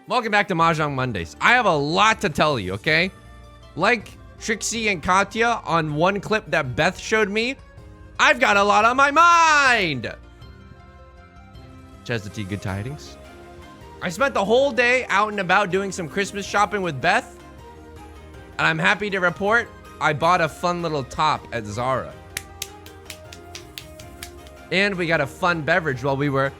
Welcome back to Mahjong Mondays. I have a lot to tell you, okay? Like Trixie and Katya on one clip that Beth showed me, I've got a lot on my mind. Chester T, good tidings. I spent the whole day out and about doing some Christmas shopping with Beth, and I'm happy to report I bought a fun little top at Zara. And we got a fun beverage while we were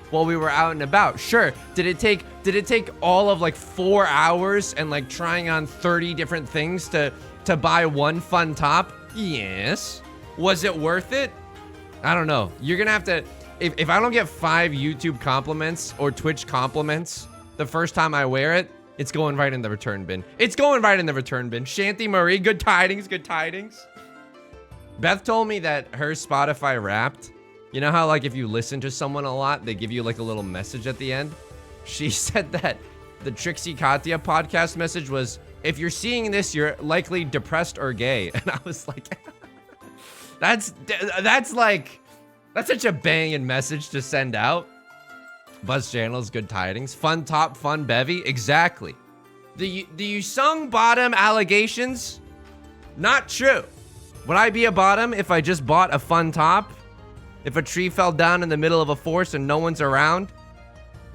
out and about. Sure, did it take all of like 4 hours and like trying on 30 different things to buy one fun top? Yes. Was it worth it? I don't know. You're gonna have to, if I don't get 5 YouTube compliments or Twitch compliments the first time I wear it, it's going right in the return bin. It's going right in the return bin. Shanty Marie, good tidings, good tidings. Beth told me that her Spotify Wrapped, you know how like if you listen to someone a lot, they give you like a little message at the end? She said that the Trixie Katya podcast message was, if you're seeing this, you're likely depressed or gay. And I was like, that's such a banging message to send out. Buzz Channels, good tidings. Fun top, fun bevy. Exactly. The Yusung bottom allegations, not true. Would I be a bottom if I just bought a fun top? If a tree fell down in the middle of a forest and no one's around,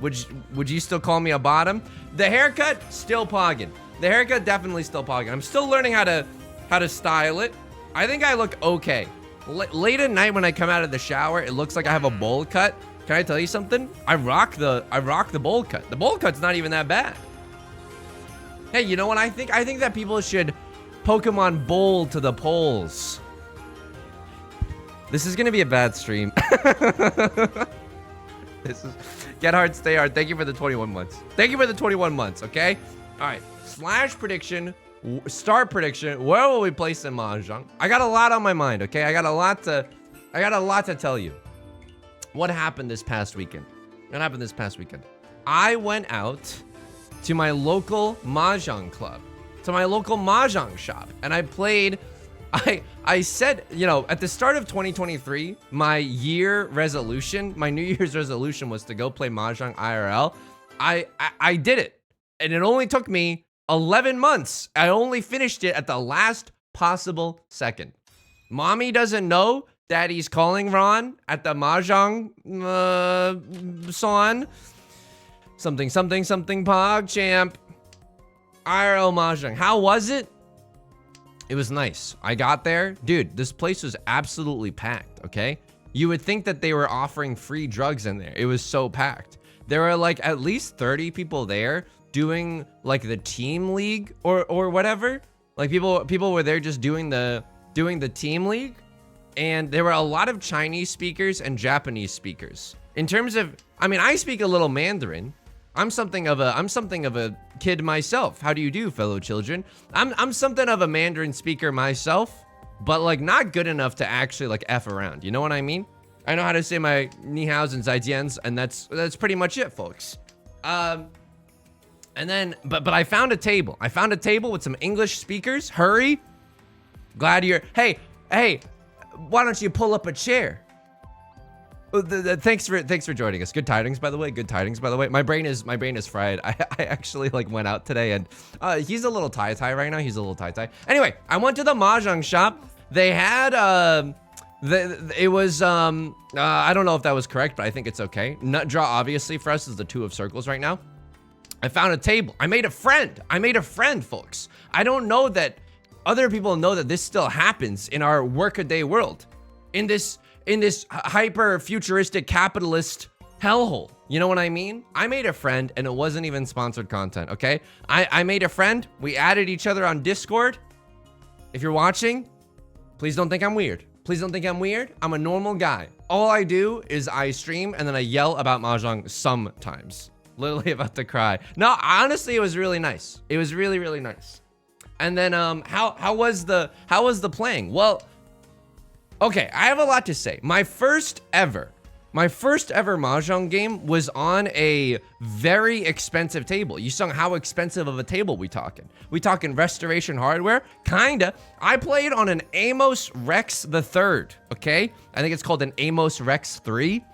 would you still call me a bottom? The haircut, still pogging. The haircut, definitely still pogging. I'm still learning how to style it. I think I look okay. Late at night when I come out of the shower, it looks like I have a bowl cut. Can I tell you something? I rock the bowl cut. The bowl cut's not even that bad. Hey, you know what I think? I think that people should Pokemon Bowl to the polls. This is gonna be a bad stream. This is get hard, stay hard. Thank you for the 21 months. Thank you for the 21 months. Okay. All right. Slash prediction. Start prediction. Where will we place in Mahjong? I got a lot on my mind. Okay. I got a lot to tell you. What happened this past weekend? I went out to my local Mahjong club, to my local Mahjong shop, and I played. I said, you know, at the start of 2023, my New Year's resolution was to go play Mahjong IRL. I did it, and it only took me 11 months. I only finished it at the last possible second. Mommy doesn't know Daddy's calling Ron at the Mahjong son. Something Pog Champ. IRL Mahjong. How was it? It was nice. I got there. Dude, this place was absolutely packed, okay? You would think that they were offering free drugs in there. It was so packed. There were like at least 30 people there doing like the team league or whatever. Like people were there just doing the team league. And there were a lot of Chinese speakers and Japanese speakers. In terms of, I mean, I speak a little Mandarin. I'm something of a kid myself. How do you do, fellow children? I'm something of a Mandarin speaker myself, but like not good enough to actually like F around. You know what I mean? I know how to say my ni haos and zaijians, and that's pretty much it, folks. And then, but I found a table. I found a table with some English speakers. Hurry. Glad you're, hey, why don't you pull up a chair? Thanks for joining us. Good tidings, by the way. My brain is fried. I actually like went out today, and he's a little tie right now. Anyway, I went to the Mahjong shop. They had it was I don't know if that was correct, but I think it's okay. Nut draw obviously for us is the 2 of circles right now. I found a table. I made a friend, folks. I don't know that other people know that this still happens in our workaday world. In this hyper futuristic capitalist hellhole. You know what I mean? I made a friend, and it wasn't even sponsored content, okay? I made a friend. We added each other on Discord. If you're watching, please don't think I'm weird. I'm a normal guy. All I do is I stream, and then I yell about Mahjong sometimes. Literally about to cry. No, honestly, it was really nice. It was really, really nice. And then how was the playing? Well, okay, I have a lot to say. My first ever Mahjong game was on a very expensive table. You saw how expensive of a table we talking. We talking restoration hardware? Kinda. I played on an Amos Rex the Third, okay? I think it's called an Amos Rex 3.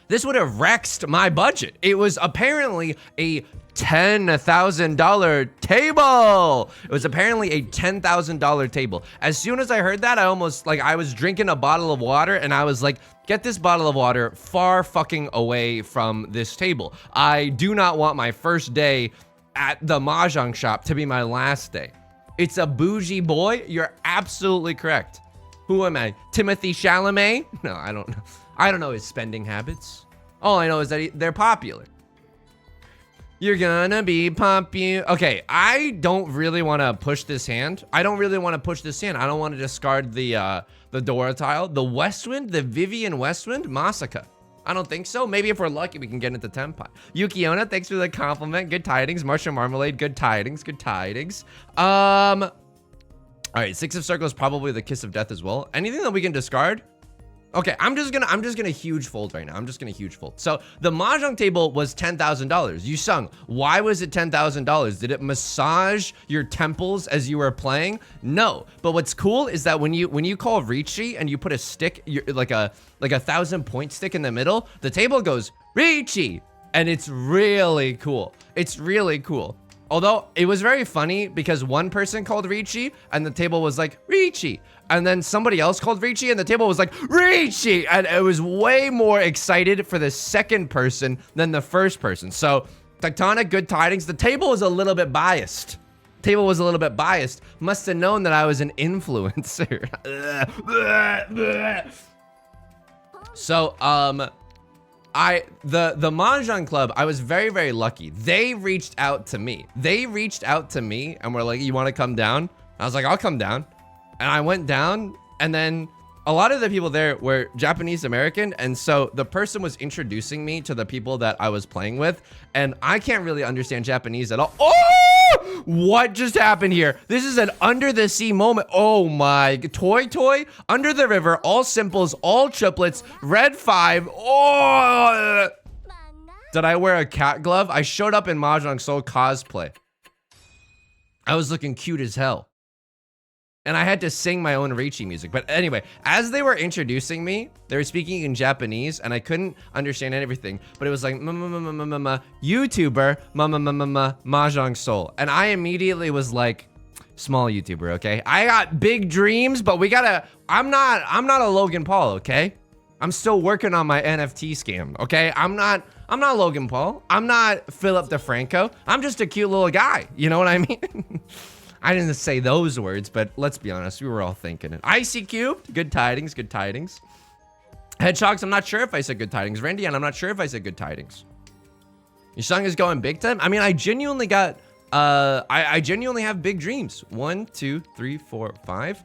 This would have wrecked my budget. It was apparently a $10,000 table. It was apparently a $10,000 table. As soon as I heard that, I almost, like, I was drinking a bottle of water and I was like, get this bottle of water far fucking away from this table. I do not want my first day at the Mahjong shop to be my last day. It's a bougie boy. You're absolutely correct. Who am I? Timothy Chalamet? No, I don't know. I don't know his spending habits. All I know is that they're popular. You're gonna be popular. Okay, I don't really want to push this hand. I don't want to discard the Dora tile. The Westwind, the Vivian Westwind, Masaka. I don't think so. Maybe if we're lucky, we can get into Tenpai. Yukiona, thanks for the compliment. Good tidings. Marcia Marmalade, good tidings. Good tidings. All right, Six of Circles, probably the Kiss of Death as well. Anything that we can discard? Okay, I'm just gonna huge fold right now. I'm just gonna huge fold. So the Mahjong table was $10,000. You sung. Why was it $10,000? Did it massage your temples as you were playing? No. But what's cool is that when you call Ricci and you put a stick, like a 1,000-point stick in the middle, the table goes Ricci, and it's really cool. It's really cool. Although it was very funny because one person called Ricci and the table was like Ricci. And then somebody else called Ricci and the table was like Ricci. And it was way more excited for the second person than the first person. So Tectonic, good tidings. The table was a little bit biased. Must have known that I was an influencer. So, the Mahjong Club, I was very, very lucky. They reached out to me. And were like, you want to come down? I was like, I'll come down. And I went down, and then a lot of the people there were Japanese American. And so the person was introducing me to the people that I was playing with. And I can't really understand Japanese at all. Oh, what just happened here? This is an under the sea moment. Oh my, Toy, under the river, all simples, all triplets, red 5. Oh, did I wear a cat glove? I showed up in Mahjong Soul cosplay. I was looking cute as hell. And I had to sing my own Ricci music. But anyway, as they were introducing me, they were speaking in Japanese and I couldn't understand everything. But it was like, YouTuber, Mahjong Soul. And I immediately was like, small YouTuber, okay? I got big dreams, but I'm not a Logan Paul, okay? I'm still working on my NFT scam, okay? I'm not Logan Paul. I'm not Philip DeFranco. I'm just a cute little guy. You know what I mean? I didn't say those words, but let's be honest, we were all thinking it. Icy Cubed, good tidings, good tidings. Hedgehogs, I'm not sure if I said good tidings. Randy, and I'm not sure if I said good tidings. Your song is going big time. I mean, I genuinely got, I genuinely have big dreams. 1, 2, 3, 4, 5.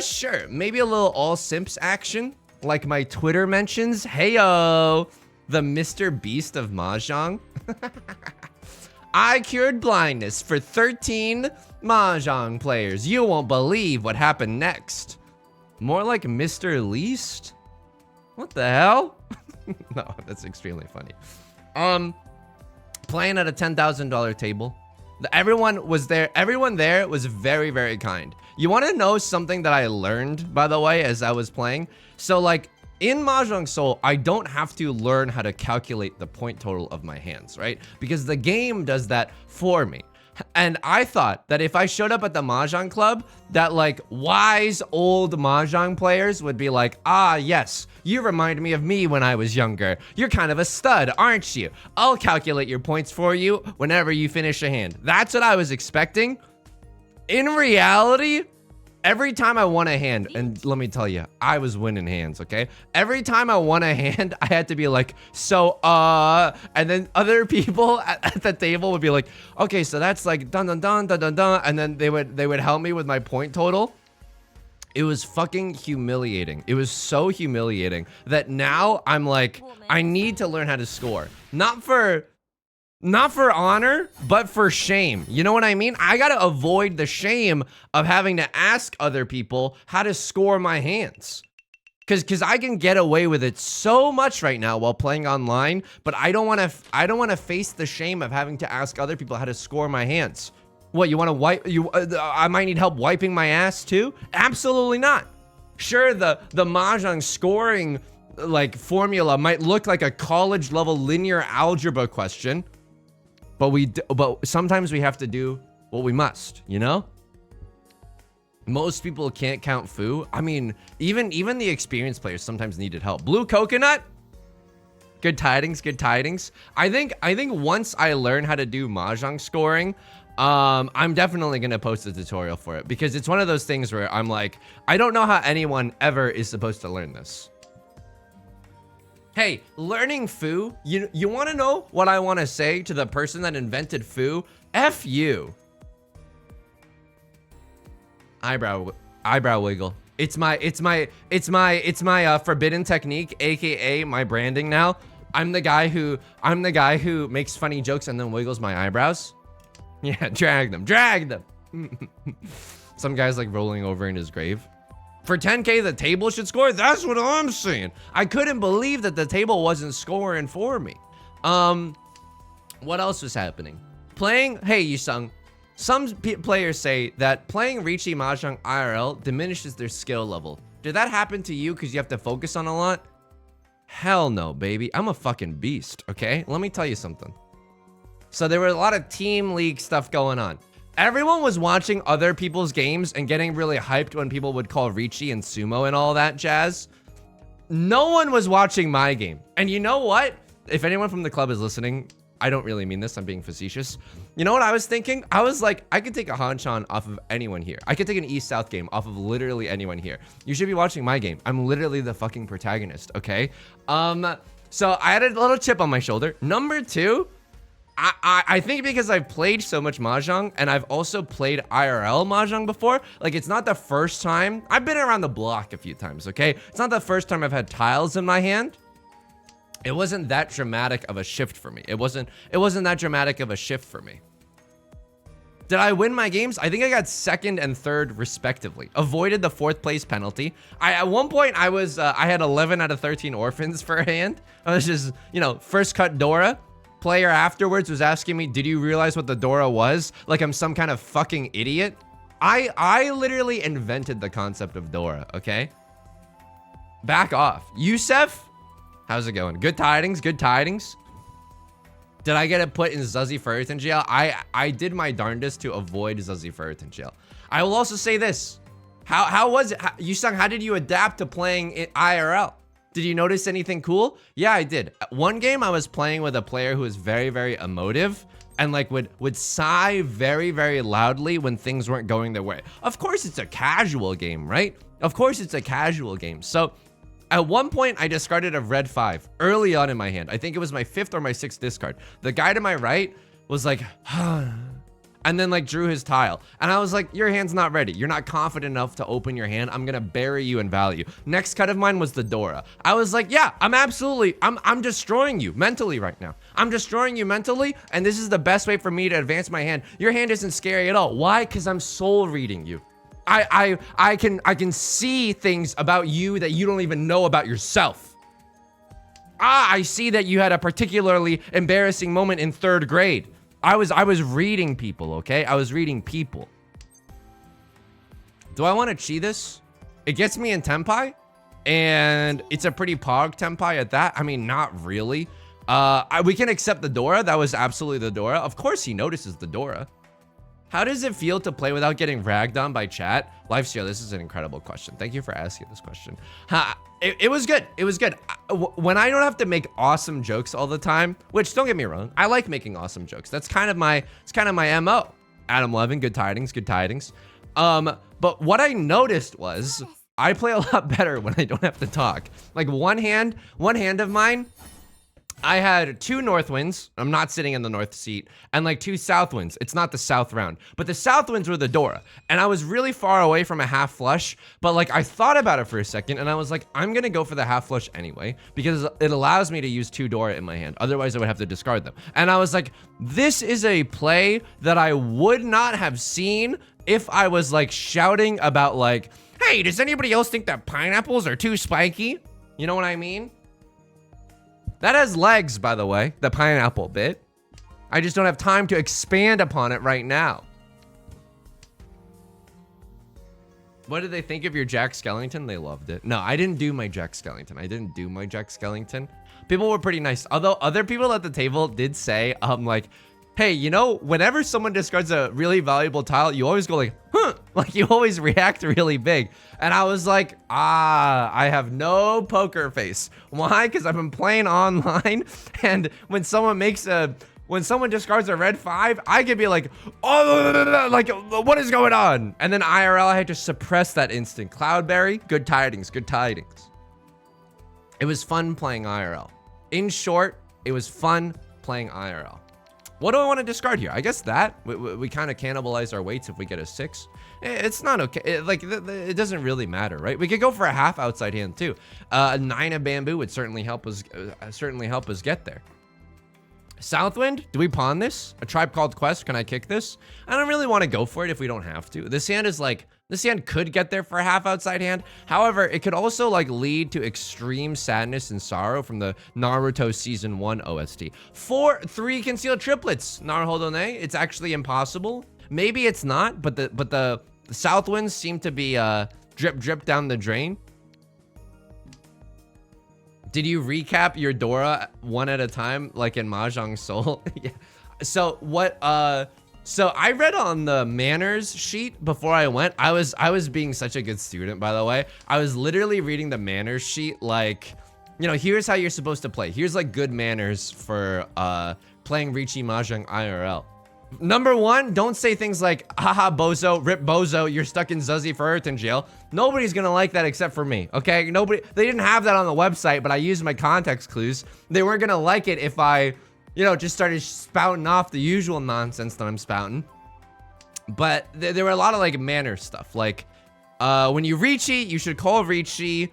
Sure. Maybe a little all simps action, like my Twitter mentions. Heyo, the Mr. Beast of Mahjong. I cured blindness for 13 Mahjong players. You won't believe what happened next. More like Mr. Least? What the hell? No, that's extremely funny. Playing at a $10,000 table. Everyone was there. Everyone there was very, very kind. You want to know something that I learned, by the way, as I was playing? So, like, in Mahjong Soul, I don't have to learn how to calculate the point total of my hands, right? Because the game does that for me. And I thought that if I showed up at the Mahjong Club, that like wise old Mahjong players would be like, ah, yes, you remind me of me when I was younger. You're kind of a stud, aren't you? I'll calculate your points for you whenever you finish a hand. That's what I was expecting. In reality, every time I won a hand, and let me tell you, I was winning hands, okay? Every time I won a hand, I had to be like, so, and then other people at the table would be like, okay, so that's like dun dun dun dun dun dun, and then they would help me with my point total. It was fucking humiliating. It was so humiliating that now I'm like, I need to learn how to score. Not for honor, but for shame. You know what I mean? I gotta avoid the shame of having to ask other people how to score my hands. Cause I can get away with it so much right now while playing online, but I don't wanna face the shame of having to ask other people how to score my hands. What, you wanna wipe, I might need help wiping my ass too? Absolutely not. Sure, the Mahjong scoring like formula might look like a college level linear algebra question, but sometimes we have to do what we must, you know? Most people can't count foo. I mean, even the experienced players sometimes needed help. Blue coconut. Good tidings, good tidings. I think once I learn how to do mahjong scoring, I'm definitely gonna post a tutorial for it, because it's one of those things where I'm like, I don't know how anyone ever is supposed to learn this. Hey, learning foo, you wanna know what I wanna say to the person that invented foo? F you. Eyebrow wiggle. It's my forbidden technique, aka my branding now. I'm the guy who makes funny jokes and then wiggles my eyebrows. Yeah, drag them. Some guy's like rolling over in his grave. For 10K, the table should score. That's what I'm saying. I couldn't believe that the table wasn't scoring for me. What else was happening? Hey, Yusung. Some players say that playing Riichi Mahjong IRL diminishes their skill level. Did that happen to you because you have to focus on a lot? Hell no, baby. I'm a fucking beast, okay? Let me tell you something. So there were a lot of team league stuff going on. Everyone was watching other people's games and getting really hyped when people would call Riichi and Sumo and all that jazz. No one was watching my game. And you know what? If anyone from the club is listening, I don't really mean this, I'm being facetious. You know what I was thinking? I was like, I could take a Hanchan off of anyone here. I could take an East-South game off of literally anyone here. You should be watching my game. I'm literally the fucking protagonist, okay? So I had a little chip on my shoulder. Number two, I think because I've played so much Mahjong and I've also played IRL Mahjong before, like it's not the first time. I've been around the block a few times, okay? It's not the first time I've had tiles in my hand. It wasn't that dramatic of a shift for me. It wasn't that dramatic of a shift for me. Did I win my games? I think I got second and third respectively. Avoided the 4th place penalty. At one point I had 11 out of 13 orphans for a hand. I was just, you know, first cut Dora. Player afterwards was asking me, did you realize what the Dora was? Like I'm some kind of fucking idiot. I literally invented the concept of Dora, okay? Back off. Yusef? How's it going? Good tidings, good tidings. Did I get it put in Zuzzy Ferritin jail? I did my darndest to avoid Zuzzy Ferritin jail. I will also say this. How was it? Yusung, how did you adapt to playing it IRL? Did you notice anything cool? Yeah, I did. One game I was playing with a player who was very, very emotive and like would sigh very, very loudly when things weren't going their way. Of course, it's a casual game, right? Of course, it's a casual game. So at one point, I discarded a red 5 early on in my hand. I think it was my 5th or my 6th discard. The guy to my right was like, and then like drew his tile. And I was like, your hand's not ready. You're not confident enough to open your hand. I'm gonna bury you in value. Next cut of mine was the Dora. I was like, yeah, I'm destroying you mentally right now. I'm destroying you mentally, and this is the best way for me to advance my hand. Your hand isn't scary at all. Why? Because I'm soul reading you. I can see things about you that you don't even know about yourself. I see that you had a particularly embarrassing moment in 3rd grade. I was reading people, okay? I was reading people. Do I want to chi this? It gets me in Tenpai, and it's a pretty pog Tenpai at that. I mean, not really. We can accept the Dora. That was absolutely the Dora. Of course he notices the Dora. How does it feel to play without getting ragged on by chat? Lifesteal, this is an incredible question. Thank you for asking this question. It was good. It was good. When I don't have to make awesome jokes all the time, which don't get me wrong, I like making awesome jokes. That's kind of my MO. Adam Levin, good tidings, good tidings. But what I noticed was I play a lot better when I don't have to talk. Like one hand of mine, I had 2 north winds. I'm not sitting in the north seat, and like 2 south winds. It's not the south round, but the south winds were the Dora, and I was really far away from a half flush. But like I thought about it for a second, and I was like, I'm gonna go for the half flush anyway because it allows me to use 2 Dora in my hand. Otherwise, I would have to discard them. And I was like, this is a play that I would not have seen if I was like shouting about like, hey, does anybody else think that pineapples are too spiky? You know what I mean? That has legs, by the way, the pineapple bit. I just don't have time to expand upon it right now. What did they think of your Jack Skellington? They loved it. No, I didn't do my Jack Skellington. People were pretty nice. Although other people at the table did say, like, hey, you know, whenever someone discards a really valuable tile, you always go like, huh, like you always react really big. And I was like, I have no poker face. Why? Because I've been playing online, and when someone discards a red 5, I could be like, oh, like, what is going on? And then IRL, I had to suppress that instant. Cloudberry, good tidings, good tidings. It was fun playing IRL. In short, it was fun playing IRL. What do I want to discard here? I guess that. We kind of cannibalize our weights if we get a 6. It's not okay. It doesn't really matter, right? We could go for a half outside hand too. A 9 of bamboo would certainly help us get there. Southwind, do we pawn this? A Tribe Called Quest, can I kick this? I don't really want to go for it if we don't have to. This hand could get there for a half outside hand. However, it could also like lead to extreme sadness and sorrow from the Naruto Season 1 OST. 3 concealed triplets, Naruhodone. It's actually impossible. Maybe it's not, but the Southwinds seem to be drip down the drain. Did you recap your Dora one at a time, like in Mahjong Soul? Yeah. So what? So I read on the manners sheet before I went. I was being such a good student, by the way. I was literally reading the manners sheet, like, you know, here's how you're supposed to play. Here's like good manners for playing Riichi Mahjong IRL. Number 1, don't say things like, haha, bozo, rip bozo, you're stuck in Zuzzy for Earth in jail. Nobody's gonna like that except for me, okay? They didn't have that on the website, but I used my context clues. They weren't gonna like it if I, you know, just started spouting off the usual nonsense that I'm spouting. But there were a lot of like manner stuff. Like, when you Riichi, you should call Riichi,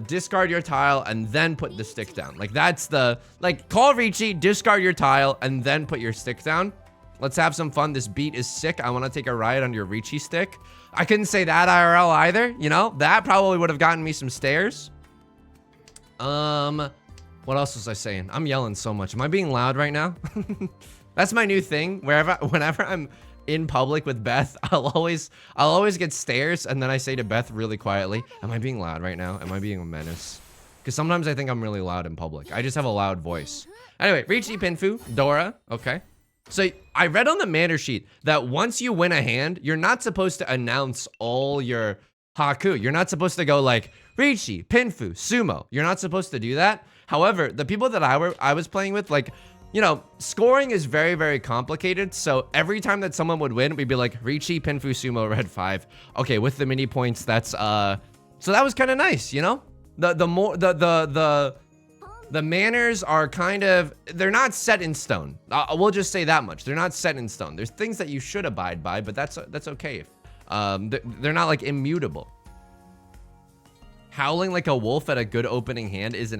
discard your tile, and then put the stick down. Like, that's the, like, call Riichi, discard your tile, and then put your stick down. Let's have some fun. This beat is sick. I want to take a ride on your Riichi stick. I couldn't say that IRL either. You know, that probably would have gotten me some stares. What else was I saying? I'm yelling so much. Am I being loud right now? That's my new thing. Whenever I'm in public with Beth, I'll always get stares, and then I say to Beth really quietly, am I being loud right now? Am I being a menace? Because sometimes I think I'm really loud in public. I just have a loud voice. Anyway, Riichi, Pinfu, Dora. Okay. So I read on the manner sheet that once you win a hand, you're not supposed to announce all your Haku. You're not supposed to go like Riichi, Pinfu, Sumo. You're not supposed to do that. However, the people that I was playing with, like, you know, scoring is very, very complicated. So every time that someone would win, we'd be like Riichi, Pinfu, Sumo, red 5. Okay, with the mini points, that's so that was kind of nice, you know? The manners are kind of, they're not set in stone. We'll just say that much. They're not set in stone. There's things that you should abide by, but that's okay. They're not like immutable. Howling like a wolf at a good opening hand isn't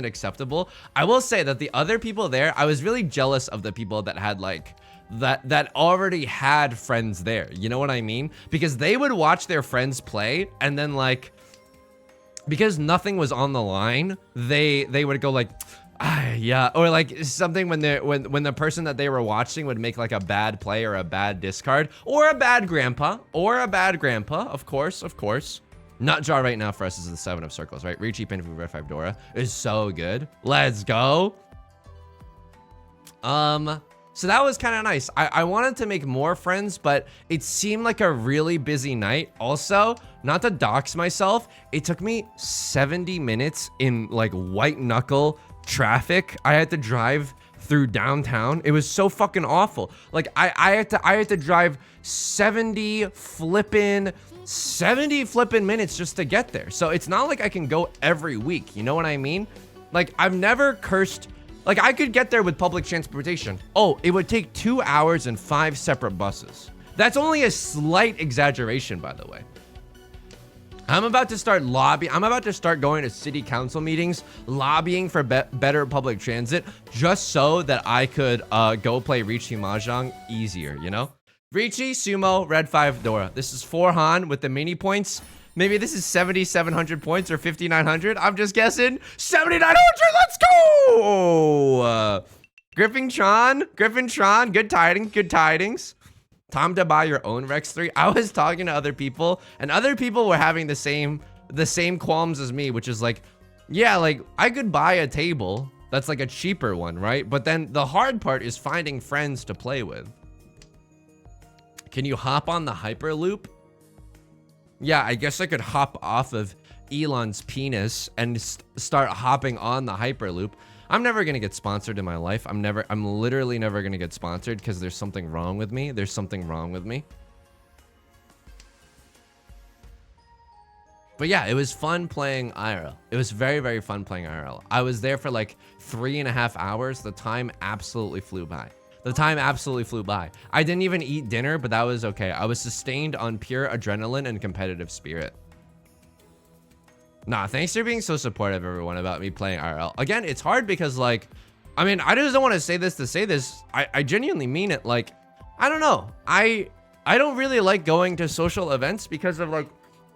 acceptable. I will say that the other people there, I was really jealous of the people that had like, that already had friends there. You know what I mean? Because they would watch their friends play, and then like, because nothing was on the line, they would go like, yeah, or like something when the person that they were watching would make like a bad play or a bad discard or a bad grandpa, of course. Nut jar right now for us is the 7 of circles, right? Riichi, Pinfu, red 5 Dora is so good. Let's go. So that was kind of nice. I wanted to make more friends, but it seemed like a really busy night. Also, not to dox myself, it took me 70 minutes in like white knuckle traffic. I had to drive through downtown. It was so fucking awful. Like I had to drive 70 flippin' minutes just to get there. So it's not like I can go every week. You know what I mean? Like I've never cursed. Like, I could get there with public transportation. Oh, it would take 2 hours and 5 separate buses. That's only a slight exaggeration, by the way. I'm about to start going to city council meetings, lobbying for better public transit, just so that I could go play Riichi Mahjong easier, you know? Riichi, Sumo, red 5 Dora. This is 4 Han with the mini points. Maybe this is 7,700 points or 5,900. I'm just guessing. 7,900, let's go! Griffin Tron, good tidings. Time to buy your own Rex 3. I was talking to other people, and other people were having the same qualms as me, which is like, yeah, like I could buy a table that's like a cheaper one, right? But then the hard part is finding friends to play with. Can you hop on the Hyperloop? Yeah, I guess I could hop off of Elon's penis and start hopping on the Hyperloop. I'm never gonna get sponsored in my life. I'm literally never gonna get sponsored because there's something wrong with me. There's something wrong with me. But yeah, it was fun playing IRL. It was very, very fun playing IRL. I was there for like 3.5 hours. The time absolutely flew by. The time absolutely flew by. I didn't even eat dinner, but that was okay. I was sustained on pure adrenaline and competitive spirit. Nah, thanks for being so supportive, everyone, about me playing IRL. Again, it's hard because, like, I mean, I just don't want to say this to say this. I genuinely mean it. Like, I don't know. I don't really like going to social events because of, like,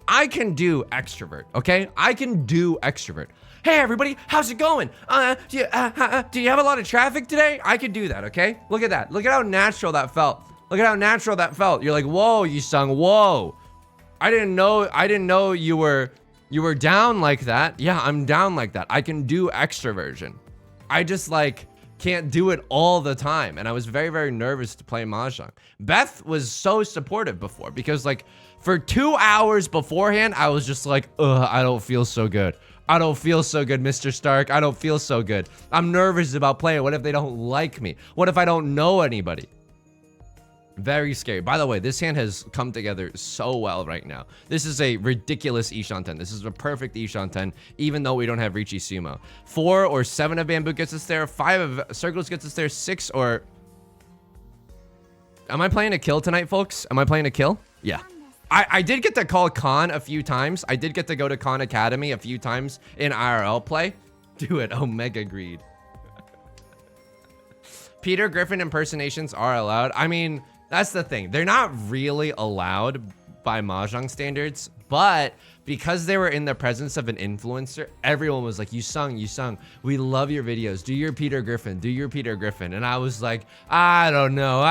I can do extrovert, okay? I can do extrovert. Hey, everybody, how's it going? Do you have a lot of traffic today? I could do that, okay? Look at that. Look at how natural that felt. Look at how natural that felt. You're like, whoa, Yusung, whoa. I didn't know you were down like that. Yeah, I'm down like that. I can do extroversion. I just, like, can't do it all the time. And I was very, very nervous to play Mahjong. Beth was so supportive before because, like, for 2 hours beforehand, I was just like, ugh, I don't feel so good. I don't feel so good, Mr. Stark. I don't feel so good. I'm nervous about playing. What if they don't like me? What if I don't know anybody? Very scary. By the way, this hand has come together so well right now. This is a ridiculous Ishan 10. This is a perfect Ishan 10, even though we don't have Riichi Sumo. 4 or 7 of Bamboo gets us there. 5 of Circles gets us there. 6 or... Am I playing a kill tonight, folks? Am I playing a kill? Yeah. I did get to call Khan a few times. I did get to go to Khan Academy a few times in IRL play. Do it, Omega Greed. Peter Griffin impersonations are allowed. I mean, that's the thing. They're not really allowed by Mahjong standards, but because they were in the presence of an influencer, everyone was like, you sung, we love your videos. Do your Peter Griffin, do your Peter Griffin. And I was like, I don't know.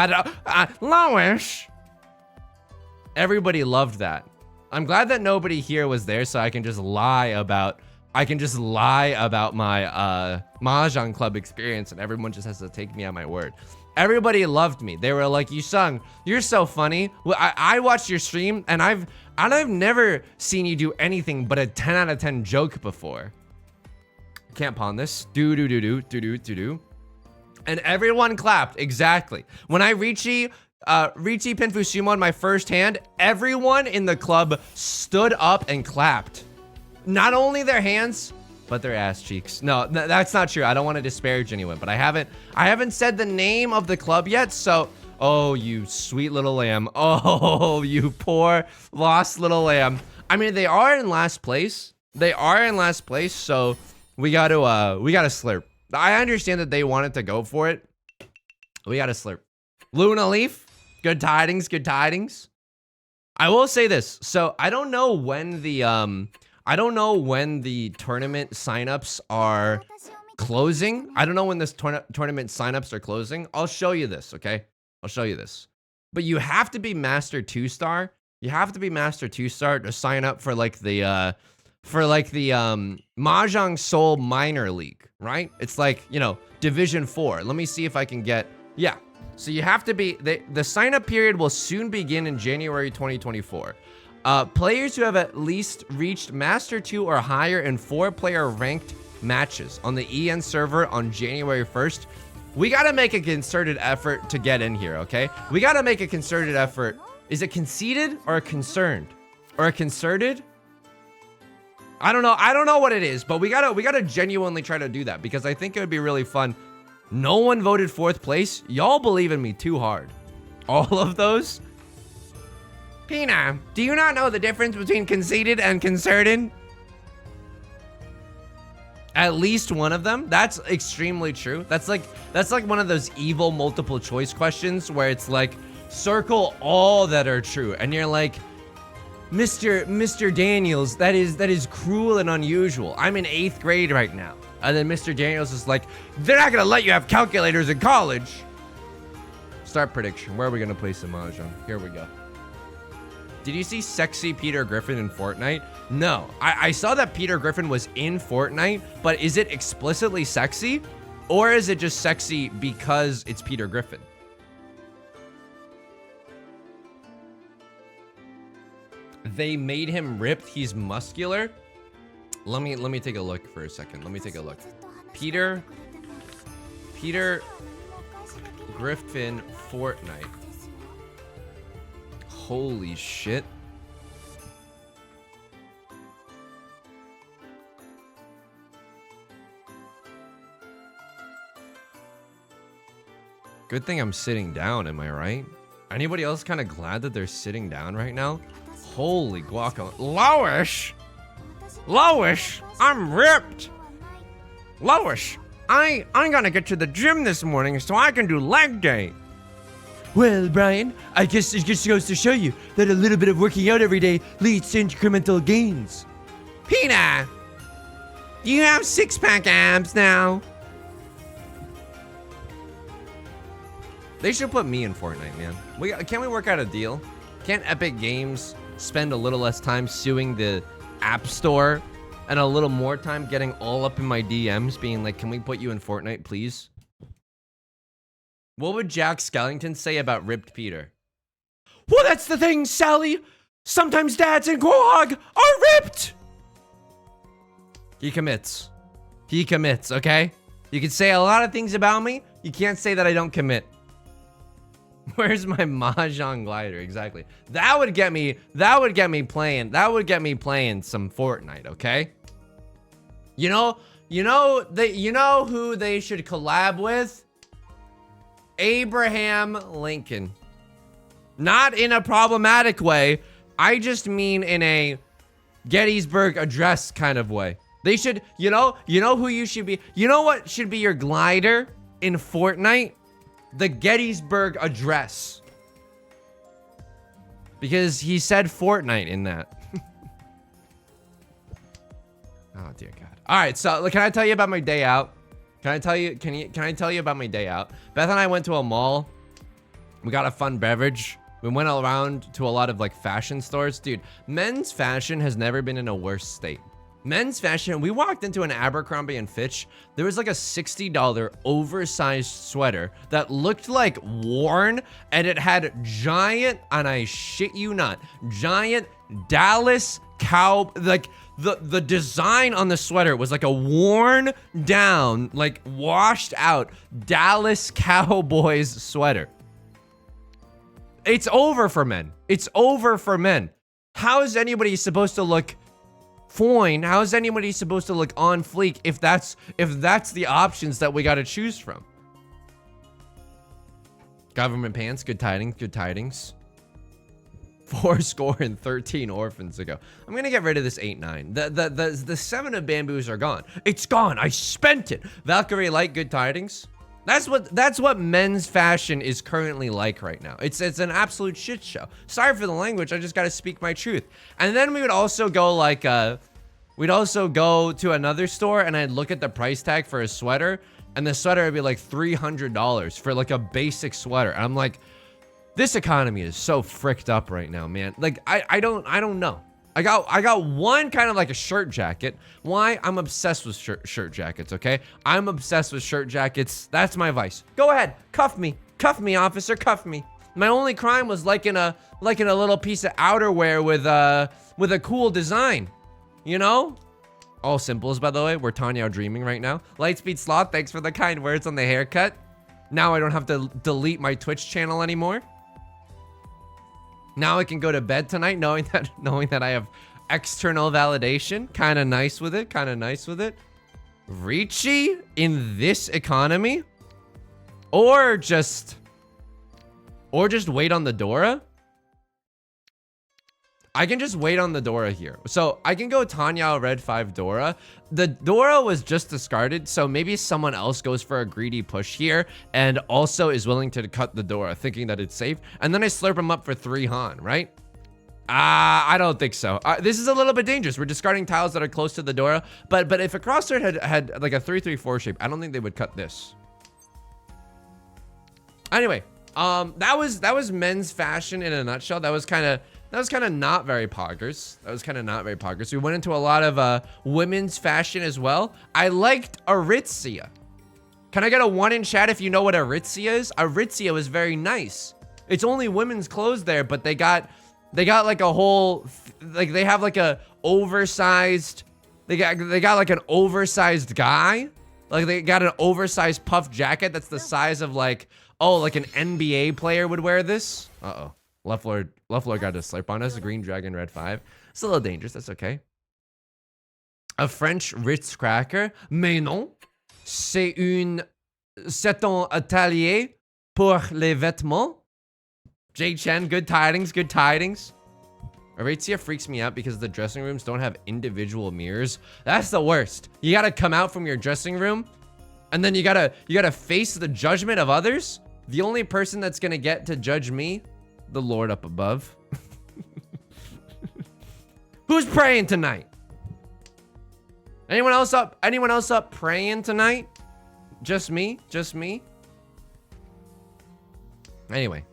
Lowish. Everybody loved that. I'm glad that nobody here was there so I can just lie about my Mahjong club experience and everyone just has to take me at my word. Everybody loved me. They were like, Yusung, you're so funny. Well, I watched your stream and I've never seen you do anything but a 10 out of 10 joke before. Can't pawn this. Do. And everyone clapped. Exactly. When I Riichi Pinfu Sumo in my first hand, everyone in the club stood up and clapped. Not only their hands, but their ass cheeks. No, that's not true. I don't want to disparage anyone, but I haven't said the name of the club yet, so... Oh, you sweet little lamb. Oh, you poor lost little lamb. I mean, they are in last place. They are in last place, so we gotta slurp. I understand that they wanted to go for it. We gotta slurp. Luna Leaf, good tidings, good tidings. I will say this. So I don't know when the tournament signups are closing. I don't know when this tournament signups are closing. I'll show you this, okay? I'll show you this. But you have to be Master 2-star. You have to be Master 2-star to sign up for like the Mahjong Seoul Minor League, right? It's like, you know, Division 4. Let me see if I can get, yeah. So you have to be, the sign up period will soon begin in January 2024. Players who have at least reached Master 2 or higher in 4-player ranked matches on the EN server on January 1st. We gotta make a concerted effort to get in here, okay? We gotta make a concerted effort. Is it conceited or a concerned? Or a concerted? I don't know. I don't know what it is, but we gotta genuinely try to do that because I think it would be really fun. No one voted 4th place. Y'all believe in me too hard. All of those? Pina, do you not know the difference between conceited and concerted? At least one of them. That's extremely true. That's like one of those evil multiple choice questions where it's like circle all that are true and you're like, Mr. Daniels, that is cruel and unusual. I'm in 8th grade right now. And then Mr. Daniels is like, they're not gonna let you have calculators in college. Start prediction. Where are we gonna place the Mahjong? Here we go. Did you see sexy Peter Griffin in Fortnite? No, I saw that Peter Griffin was in Fortnite, but is it explicitly sexy? Or is it just sexy because it's Peter Griffin? They made him ripped, he's muscular. Let me take a look for a second. Let me take a look. Peter Griffin Fortnite. Holy shit. Good thing I'm sitting down, am I right? Anybody else kind of glad that they're sitting down right now? Holy guacamole. Lois, I'm ripped. Lois, I'm gonna get to the gym this morning so I can do leg day. Well, Brian, I guess it just goes to show you that a little bit of working out every day leads to incremental gains. Peter, do you have six-pack abs now? They should put me in Fortnite, man. Can't we work out a deal? Can't Epic Games spend a little less time suing the App Store and a little more time getting all up in my DMs being like, can we put you in Fortnite, please? What would Jack Skellington say about ripped Peter? Well, that's the thing, Sally. Sometimes dads in Quahog are ripped. He commits. He commits, okay? You can say a lot of things about me. You can't say that I don't commit. Where's my Mahjong glider? Exactly. That would get me playing some Fortnite, okay? You know who they should collab with? Abraham Lincoln. Not in a problematic way. I just mean in a Gettysburg Address kind of way. They should, you know who you should be? You know what should be your glider in Fortnite? The Gettysburg Address. Because he said Fortnite in that. Oh dear God. All right, so can I tell you about my day out? Can I tell you about my day out? Beth and I went to a mall. We got a fun beverage. We went around to a lot of like fashion stores. Dude, men's fashion has never been in a worse state. Men's fashion, we walked into an Abercrombie and Fitch. There was like a $60 oversized sweater that looked like worn, and it had giant, and I shit you not, giant Dallas cow, like the design on the sweater was like a worn down, like washed out Dallas Cowboys sweater. It's over for men. It's over for men. How is anybody supposed to look fine? How is anybody supposed to look on fleek if that's the options that we got to choose from? Government pants, good tidings, good tidings. 413 orphans ago. I'm gonna get rid of this 8-9. The 7 of bamboos are gone. It's gone. I spent it. Valkyrie Light, good tidings. That's what men's fashion is currently like right now. It's an absolute shit show. Sorry for the language. I just got to speak my truth. And then we would also go like we'd also go to another store and I'd look at the price tag for a sweater, and the sweater would be like $300 for like a basic sweater. And I'm like, this economy is so fricked up right now, man. Like I don't know. I got one kind of like a shirt jacket. Why? I'm obsessed with shirt jackets, okay? I'm obsessed with shirt jackets. That's my vice. Go ahead. Cuff me. Cuff me, officer. Cuff me. My only crime was liking a little piece of outerwear with a cool design. You know? All simples, by the way. We're Tanya dreaming right now. Lightspeed Sloth, thanks for the kind words on the haircut. Now I don't have to delete my Twitch channel anymore. Now I can go to bed tonight knowing that I have external validation. Kind of nice with it. Kind of nice with it. Ricci in this economy? Or just wait on the Dora? I can just wait on the Dora here. So I can go Tanya Red 5 Dora. The Dora was just discarded, so maybe someone else goes for a greedy push here and also is willing to cut the Dora, thinking that it's safe. And then I slurp him up for 3 Han, right? I don't think so. This is a little bit dangerous. We're discarding tiles that are close to the Dora. But if a crosshair had like a 3-3-4 shape, I don't think they would cut this. Anyway, That was men's fashion in a nutshell. That was kind of not very poggers. We went into a lot of women's fashion as well. I liked Aritzia. Can I get a 1 in chat if you know what Aritzia is? Aritzia was very nice. It's only women's clothes there, but they got like a whole, like they have like a oversized, they got like an oversized guy. Like they got an oversized puff jacket that's the size of like, oh, like an NBA player would wear this. Uh-oh. Left Lord got to slurp on us. Green Dragon, Red 5. It's a little dangerous. That's okay. A French Ritz cracker. Mais non. C'est un atelier pour les vêtements. Jay Chen, good tidings, good tidings. Aritzia freaks me out because the dressing rooms don't have individual mirrors. That's the worst. You gotta come out from your dressing room, and then you gotta face the judgment of others. The only person that's gonna get to judge me, the Lord up above. Who's praying tonight? Anyone else up? Anyone else up praying tonight? Just me? Just me? Anyway.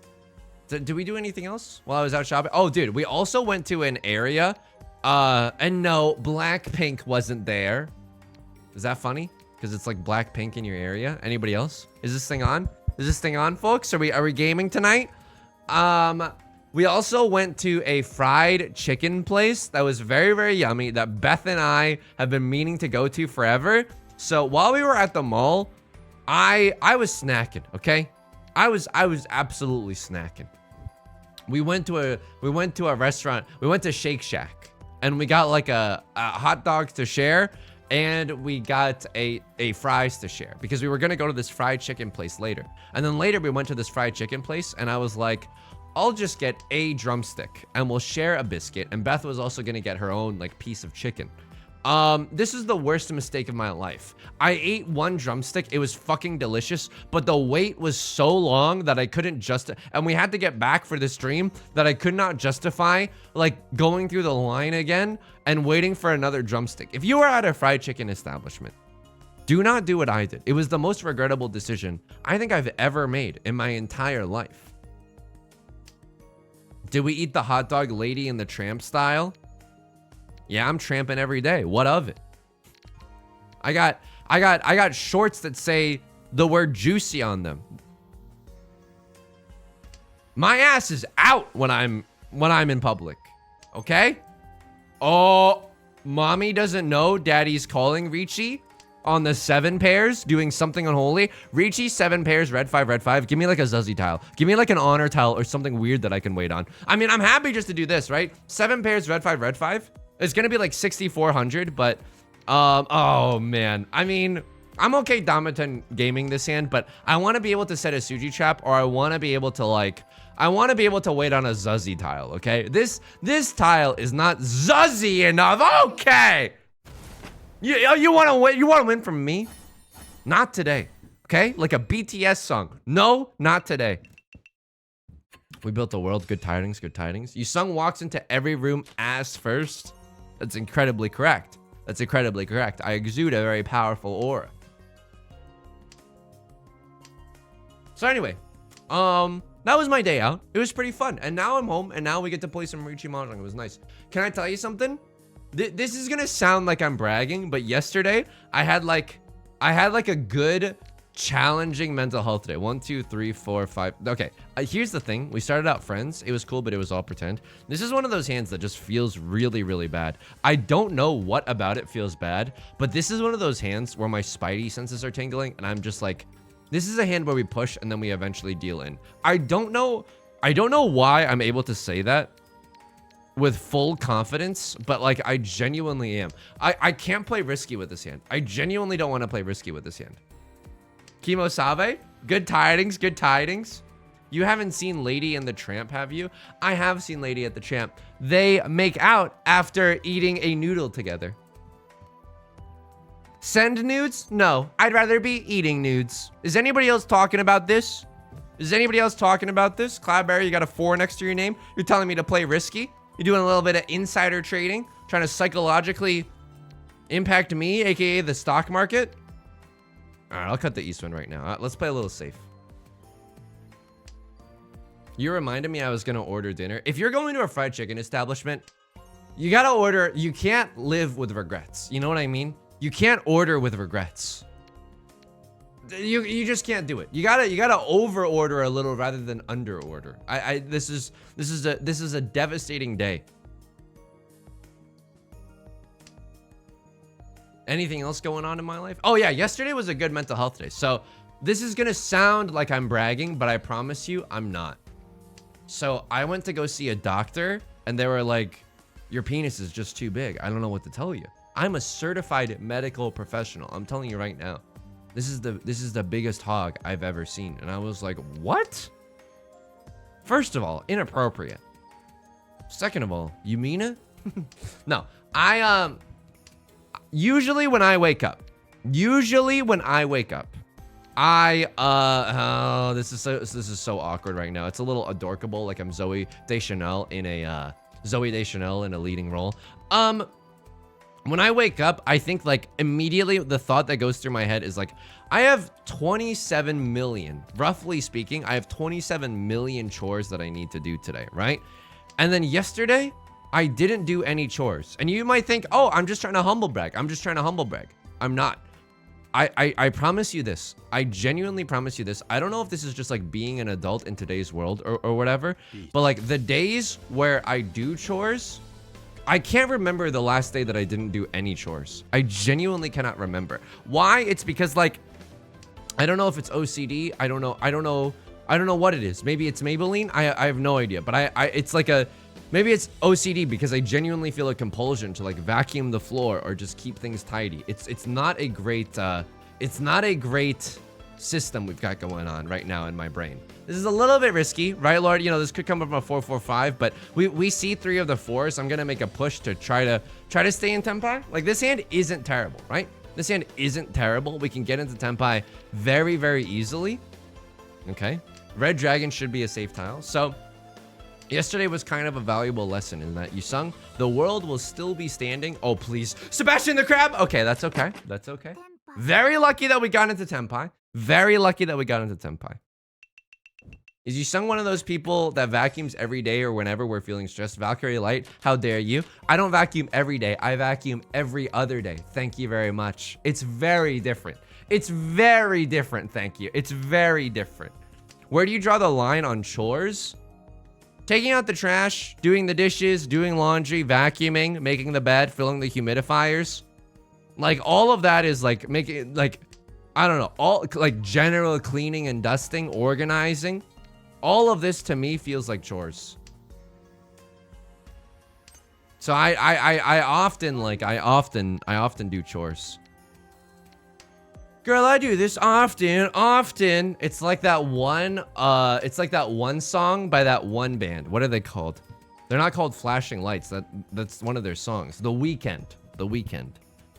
Did we do anything else while I was out shopping? Oh, dude, we also went to an area. And no, Blackpink wasn't there. Is that funny? Because it's like Blackpink in your area. Anybody else? Is this thing on? Is this thing on, folks? Are we gaming tonight? We also went to a fried chicken place that was very, very yummy that Beth and I have been meaning to go to forever. So while we were at the mall, I was snacking, okay? I was absolutely snacking. We went to a restaurant. We went to Shake Shack and we got like a hot dog to share, and we got a fries to share because we were gonna go to this fried chicken place later. And then later we went to this fried chicken place and I was like, I'll just get a drumstick and we'll share a biscuit. And Beth was also gonna get her own like piece of chicken. This is the worst mistake of my life. I ate one drumstick. It was fucking delicious, but the wait was so long that I couldn't and we had to get back for the stream that I could not justify like going through the line again and waiting for another drumstick. If you are at a fried chicken establishment, do not do what I did. It was the most regrettable decision I think I've ever made in my entire life. Did we eat the hot dog Lady in the Tramp style? Yeah, I'm tramping every day. What of it? I got shorts that say the word juicy on them. My ass is out when I'm in public. Okay? Oh, mommy doesn't know daddy's calling Ricci on the 7 pairs doing something unholy. Ricci 7 pairs, red 5. Give me like a Zuzzy tile. Give me like an honor tile or something weird that I can wait on. I mean, I'm happy just to do this, right? 7 pairs, red 5. It's gonna be like 6,400, but oh man. I mean, I'm okay Damaton gaming this hand, but I want to be able to set a Suji trap, or I want to be able to like, I want to be able to wait on a Zuzzy tile, okay? This tile is not Zuzzy enough. Okay. You want to win? You want to win from me? Not today. Okay? Like a BTS song. No, not today. We built the world. Good tidings, good tidings. Yusung walks into every room ass first. That's incredibly correct. That's incredibly correct. I exude a very powerful aura. So anyway, that was my day out. It was pretty fun. And now I'm home, and now we get to play some Ricci Mahjong. It was nice. Can I tell you something? This is gonna sound like I'm bragging, but yesterday I had like a good challenging mental health day. 1, 2, 3, 4, 5. Okay, here's the thing. We started out friends. It was cool, but it was all pretend. This is one of those hands that just feels really, really bad. I don't know what about it feels bad, but this is one of those hands where my spidey senses are tingling, and I'm just like, this is a hand where we push and then we eventually deal in. I don't know why I'm able to say that with full confidence, but like I genuinely am. I can't play risky with this hand. I genuinely don't want to play risky with this hand. Kimo Save, good tidings, good tidings. You haven't seen Lady and the Tramp, have you? I have seen Lady at the Tramp. They make out after eating a noodle together. Send nudes? No, I'd rather be eating nudes. Is anybody else talking about this? Is anybody else talking about this? Cloudberry, you got a 4 next to your name? You're telling me to play risky? You're doing a little bit of insider trading? Trying to psychologically impact me, aka the stock market? All right, I'll cut the East Wind right now. Let's play a little safe. You reminded me I was gonna order dinner. If you're going to a fried chicken establishment, you gotta order. You can't live with regrets. You know what I mean? You can't order with regrets. You just can't do it. You gotta over order a little rather than under order. This is a devastating day. Anything else going on in my life? Oh yeah, yesterday was a good mental health day. So this is gonna sound like I'm bragging, but I promise you I'm not. So I went to go see a doctor and they were like, your penis is just too big. I don't know what to tell you. I'm a certified medical professional. I'm telling you right now. This is the biggest hog I've ever seen. And I was like, what? First of all, inappropriate. Second of all, you mean it? No, usually when I wake up, this is so awkward right now. It's a little adorkable, like I'm Zooey Deschanel in a leading role. When I wake up, I think like immediately the thought that goes through my head is like, I have 27 million, roughly speaking, I have 27 million chores that I need to do today, right? And then yesterday, I didn't do any chores. And you might think, oh, I'm just trying to humble brag. I'm not. I promise you this. I genuinely promise you this. I don't know if this is just like being an adult in today's world or whatever, but like the days where I do chores, I can't remember the last day that I didn't do any chores. I genuinely cannot remember. Why? It's because like, I don't know if it's OCD. I don't know what it is. Maybe it's Maybelline. I have no idea, but it's like maybe it's OCD because I genuinely feel a compulsion to like vacuum the floor or just keep things tidy. It's not a great system we've got going on right now in my brain. This is a little bit risky, right, Lord? You know, this could come from a 4-4-5, but we see 3 of the 4s. I'm gonna make a push to try to stay in Tenpai. Like this hand isn't terrible, right? This hand isn't terrible. We can get into Tenpai very, very easily. Okay, Red Dragon should be a safe tile. So yesterday was kind of a valuable lesson in that Yusung, the world will still be standing. Oh, please. Sebastian the Crab. Okay, that's okay. That's okay. Very lucky that we got into Tenpai. Very lucky that we got into Tenpai. Is Yusung one of those people that vacuums every day or whenever we're feeling stressed? Valkyrie Light, how dare you? I don't vacuum every day. I vacuum every other day. Thank you very much. It's very different. It's very different, thank you. It's very different. Where do you draw the line on chores? Taking out the trash, doing the dishes, doing laundry, vacuuming, making the bed, filling the humidifiers. Like all of that is like making like, I don't know, all like general cleaning and dusting, organizing. All of this to me feels like chores. So I often do chores. Girl, I do this often. It's like that one song by that one band. What are they called? They're not called Flashing Lights. That's one of their songs. The Weeknd. The Weeknd.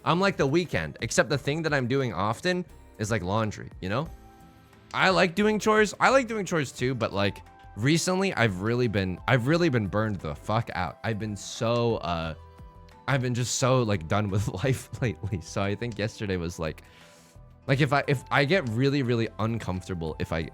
I'm like The Weeknd, except the thing that I'm doing often is like laundry, you know? I like doing chores. I like doing chores too, but like recently I've really been burned the fuck out. I've been just so like done with life lately. So I think yesterday was like if I get really, really uncomfortable if I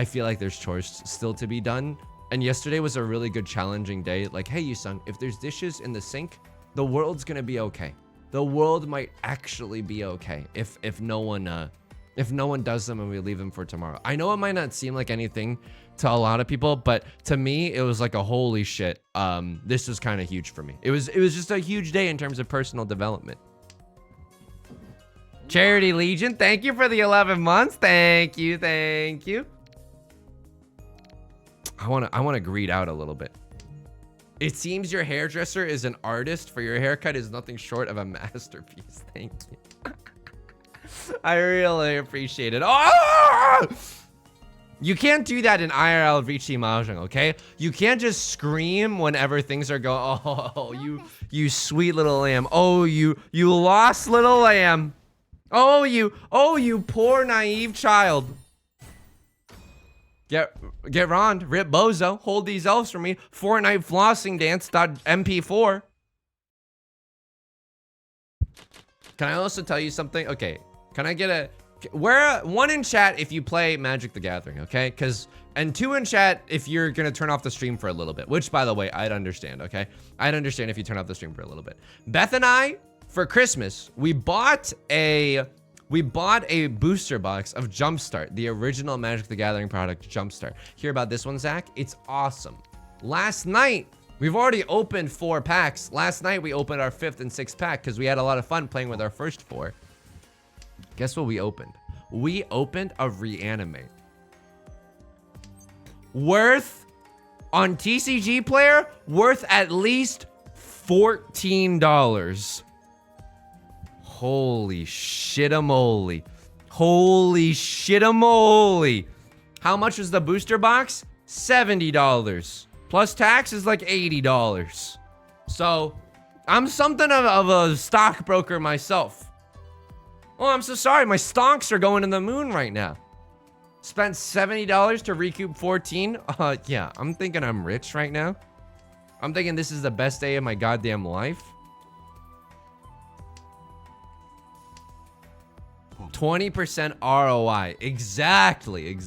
feel like there's chores still to be done. And yesterday was a really good challenging day. Like, hey, Yusung, if there's dishes in the sink, the world's gonna be okay. The world might actually be okay if no one does them and we leave them for tomorrow. I know it might not seem like anything to a lot of people, but to me, it was like a holy shit. This was kind of huge for me. It was just a huge day in terms of personal development. Charity Legion, thank you for the 11 months. Thank you. I want to greed out a little bit. It seems your hairdresser is an artist, for your haircut is nothing short of a masterpiece. Thank you. I really appreciate it. Oh! You can't do that in IRL Vici Mahjong, okay? You can't just scream whenever things are going. Oh, you sweet little lamb. Oh, you lost little lamb. Oh, you poor naive child. Get Rond, rip Bozo, hold these elves for me. Fortnite flossing dance.mp4. Can I also tell you something? Okay, can I get We're 1 in chat if you play Magic the Gathering, okay? And 2 in chat if you're gonna turn off the stream for a little bit, which, by the way, I'd understand, okay? I'd understand if you turn off the stream for a little bit. Beth and I, for Christmas, we bought a booster box of Jumpstart, the original Magic the Gathering product, Jumpstart. Hear about this one, Zach? It's awesome. Last night, we've already opened 4 packs. Last night, we opened our 5th and 6th pack because we had a lot of fun playing with our first 4. Guess what we opened? We opened a Reanimate. Worth, on TCG Player, worth at least $14. Holy shit-a-moly. Holy shit-a-moly. How much was the booster box? $70. Plus tax is like $80. So, I'm something of a stockbroker myself. Oh, I'm so sorry. My stonks are going to the moon right now. Spent $70 to recoup 14. Yeah, I'm thinking I'm rich right now. I'm thinking this is the best day of my goddamn life. 20% ROI. Exactly.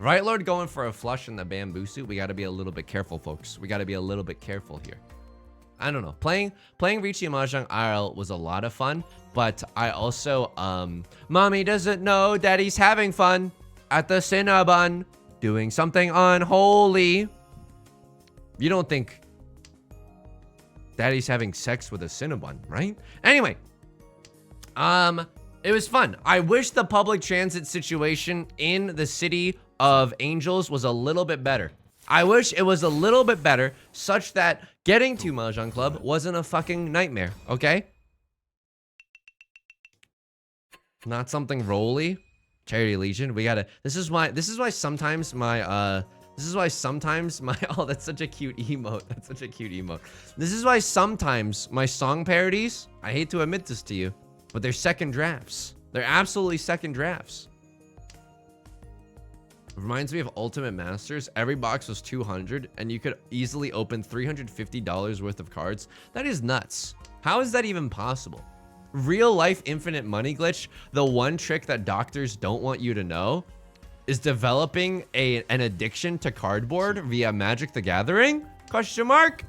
Right, Lord, going for a flush in the bamboo suit. We got to be a little bit careful, folks. We got to be a little bit careful here. I don't know. Playing Riichi Mahjong IRL was a lot of fun, but I also, Mommy doesn't know Daddy's having fun at the Cinnabon, doing something unholy. You don't think Daddy's having sex with a Cinnabon, right? Anyway, it was fun. I wish the public transit situation in the city of Angels was a little bit better. I wish it was a little bit better, such that getting to Mahjong Club wasn't a fucking nightmare, okay? Not something rolly. Charity Legion, we gotta, this is why sometimes my, oh, that's such a cute emote. That's such a cute emote. This is why sometimes my song parodies, I hate to admit this to you, but they're second drafts. They're absolutely second drafts. Reminds me of Ultimate Masters. Every box was $200 and you could easily open $350 worth of cards. That is nuts. How is that even possible? Real life infinite money glitch, the one trick that doctors don't want you to know, is developing an addiction to cardboard via Magic the Gathering? Question mark?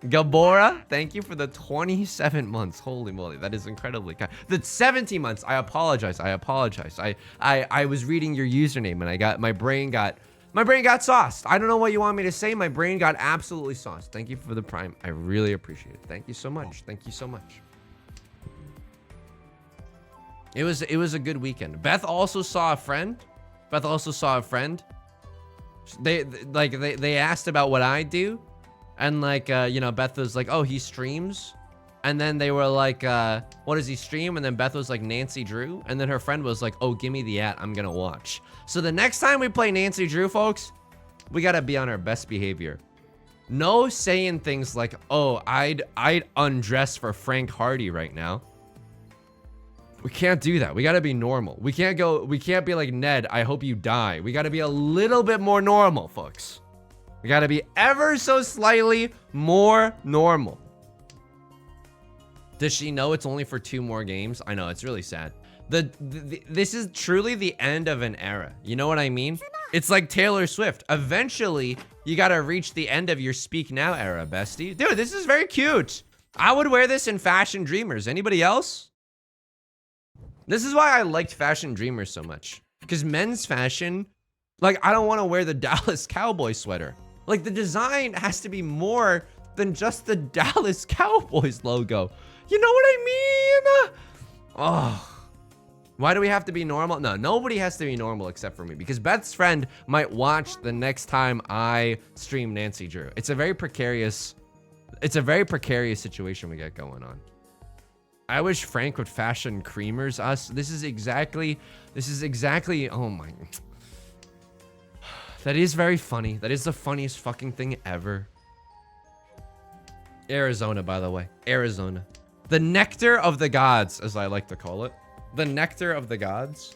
Gabora, thank you for the 27 months. Holy moly, that is incredibly kind. The 17 months, I apologize. I was reading your username and my brain got sauced. I don't know what you want me to say. My brain got absolutely sauced. Thank you for the prime. I really appreciate it. Thank you so much. Thank you so much. It was a good weekend. Beth also saw a friend. They asked about what I do. And like, you know, Beth was like, oh, he streams. And then they were like, what does he stream? And then Beth was like, Nancy Drew. And then her friend was like, oh, give me the @ I'm gonna watch. So the next time we play Nancy Drew, folks, we gotta be on our best behavior. No saying things like, oh, I'd undress for Frank Hardy right now. We can't do that. We gotta be normal. We can't be like, Ned, I hope you die. We gotta be a little bit more normal, folks. We gotta be ever so slightly more normal. Does she know it's only for 2 more games? I know, it's really sad. This is truly the end of an era. You know what I mean? It's like Taylor Swift. Eventually, you gotta reach the end of your Speak Now era, bestie. Dude, this is very cute. I would wear this in Fashion Dreamers. Anybody else? This is why I liked Fashion Dreamers so much. Because men's fashion, like, I don't want to wear the Dallas Cowboy sweater. Like, the design has to be more than just the Dallas Cowboys logo. You know what I mean? Oh, why do we have to be normal? No, nobody has to be normal except for me, because Beth's friend might watch the next time I stream Nancy Drew. It's a very precarious situation we got going on. I wish Frank would fashion creamers us. This is exactly, oh my. That is very funny. That is the funniest fucking thing ever. Arizona, by the way. Arizona. The nectar of the gods, as I like to call it. The nectar of the gods.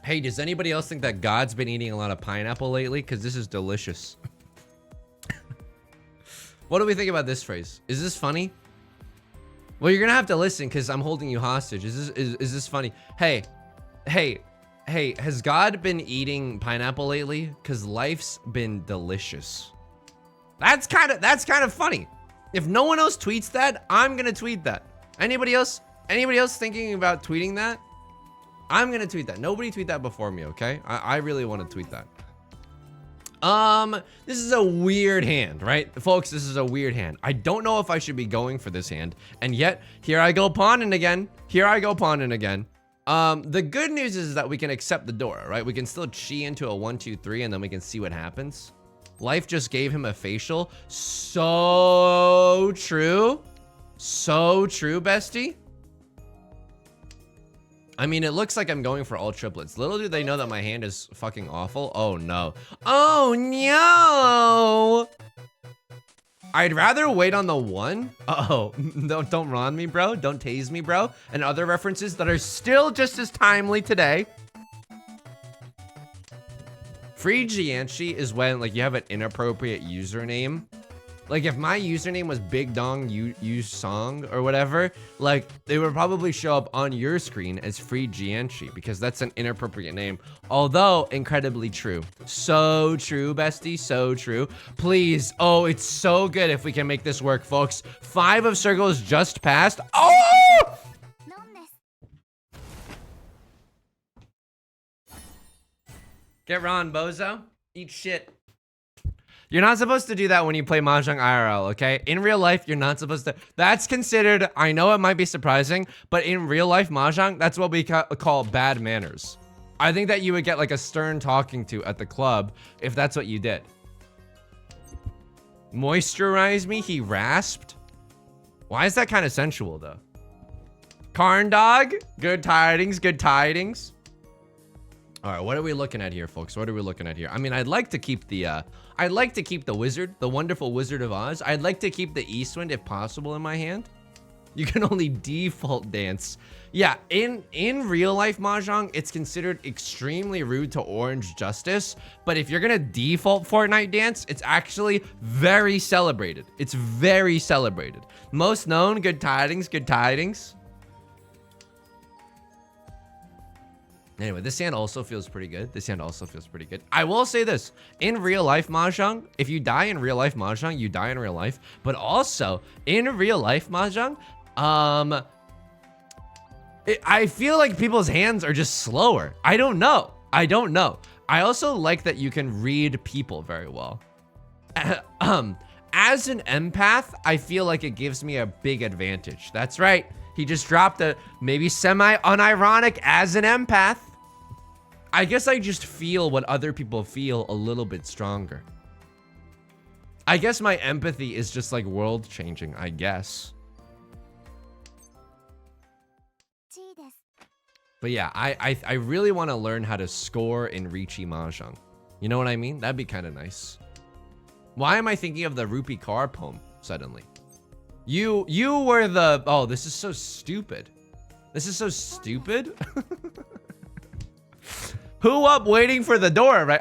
Hey, does anybody else think that God's been eating a lot of pineapple lately? Because this is delicious. What do we think about this phrase? Is this funny? Well, you're gonna have to listen because I'm holding you hostage. Is this funny? Hey, has God been eating pineapple lately? Cause life's been delicious. That's kind of funny. If no one else tweets that, I'm gonna tweet that. Anybody else thinking about tweeting that? I'm gonna tweet that. Nobody tweet that before me, okay? I really want to tweet that. This is a weird hand, right? Folks, this is a weird hand. I don't know if I should be going for this hand, and yet, here I go pawning again. The good news is that we can accept the door, right? We can still chi into a 1, 2, 3, and then we can see what happens. Life just gave him a facial. So true. So true, bestie. I mean, it looks like I'm going for all triplets. Little do they know that my hand is fucking awful. Oh, no. Oh, no. I'd rather wait on the 1. Uh-oh. Don't run me, bro. Don't tase me, bro. And other references that are still just as timely today. Free Gianchi is when, like, you have an inappropriate username. Like, if my username was Big Dong You Song or whatever, like, they would probably show up on your screen as Free Gianchi because that's an inappropriate name. Although, incredibly true. So true, bestie, so true. Please, oh, it's so good if we can make this work, folks. 5 of circles just passed. Oh! Get Ron, bozo. Eat shit. You're not supposed to do that when you play Mahjong IRL, okay? In real life, you're not supposed to. That's considered, I know it might be surprising, but in real life Mahjong, that's what we call bad manners. I think that you would get like a stern talking to at the club if that's what you did. Moisturize me, he rasped. Why is that kind of sensual though? Karn dog, good tidings, good tidings. All right, what are we looking at here, folks? What are we looking at here? I mean, I'd like to keep the wizard, the wonderful Wizard of Oz. I'd like to keep the Eastwind if possible in my hand. You can only default dance. Yeah, in real life Mahjong, it's considered extremely rude to Orange Justice. But if you're gonna default Fortnite dance, it's actually very celebrated. It's very celebrated. Most known, good tidings, good tidings. Anyway, this hand also feels pretty good. I will say this. In real life Mahjong, if you die in real life Mahjong, you die in real life. But also, in real life Mahjong, I feel like people's hands are just slower. I don't know. I also like that you can read people very well. As an empath, I feel like it gives me a big advantage. That's right. He just dropped a maybe semi-unironic as an empath. I guess I just feel what other people feel a little bit stronger. I guess my empathy is just like world changing, I guess. But yeah, I really want to learn how to score in Riichi Mahjong. You know what I mean? That'd be kind of nice. Why am I thinking of the Rupee Kaur poem suddenly? You were the... Oh, this is so stupid. Who up waiting for the door, right?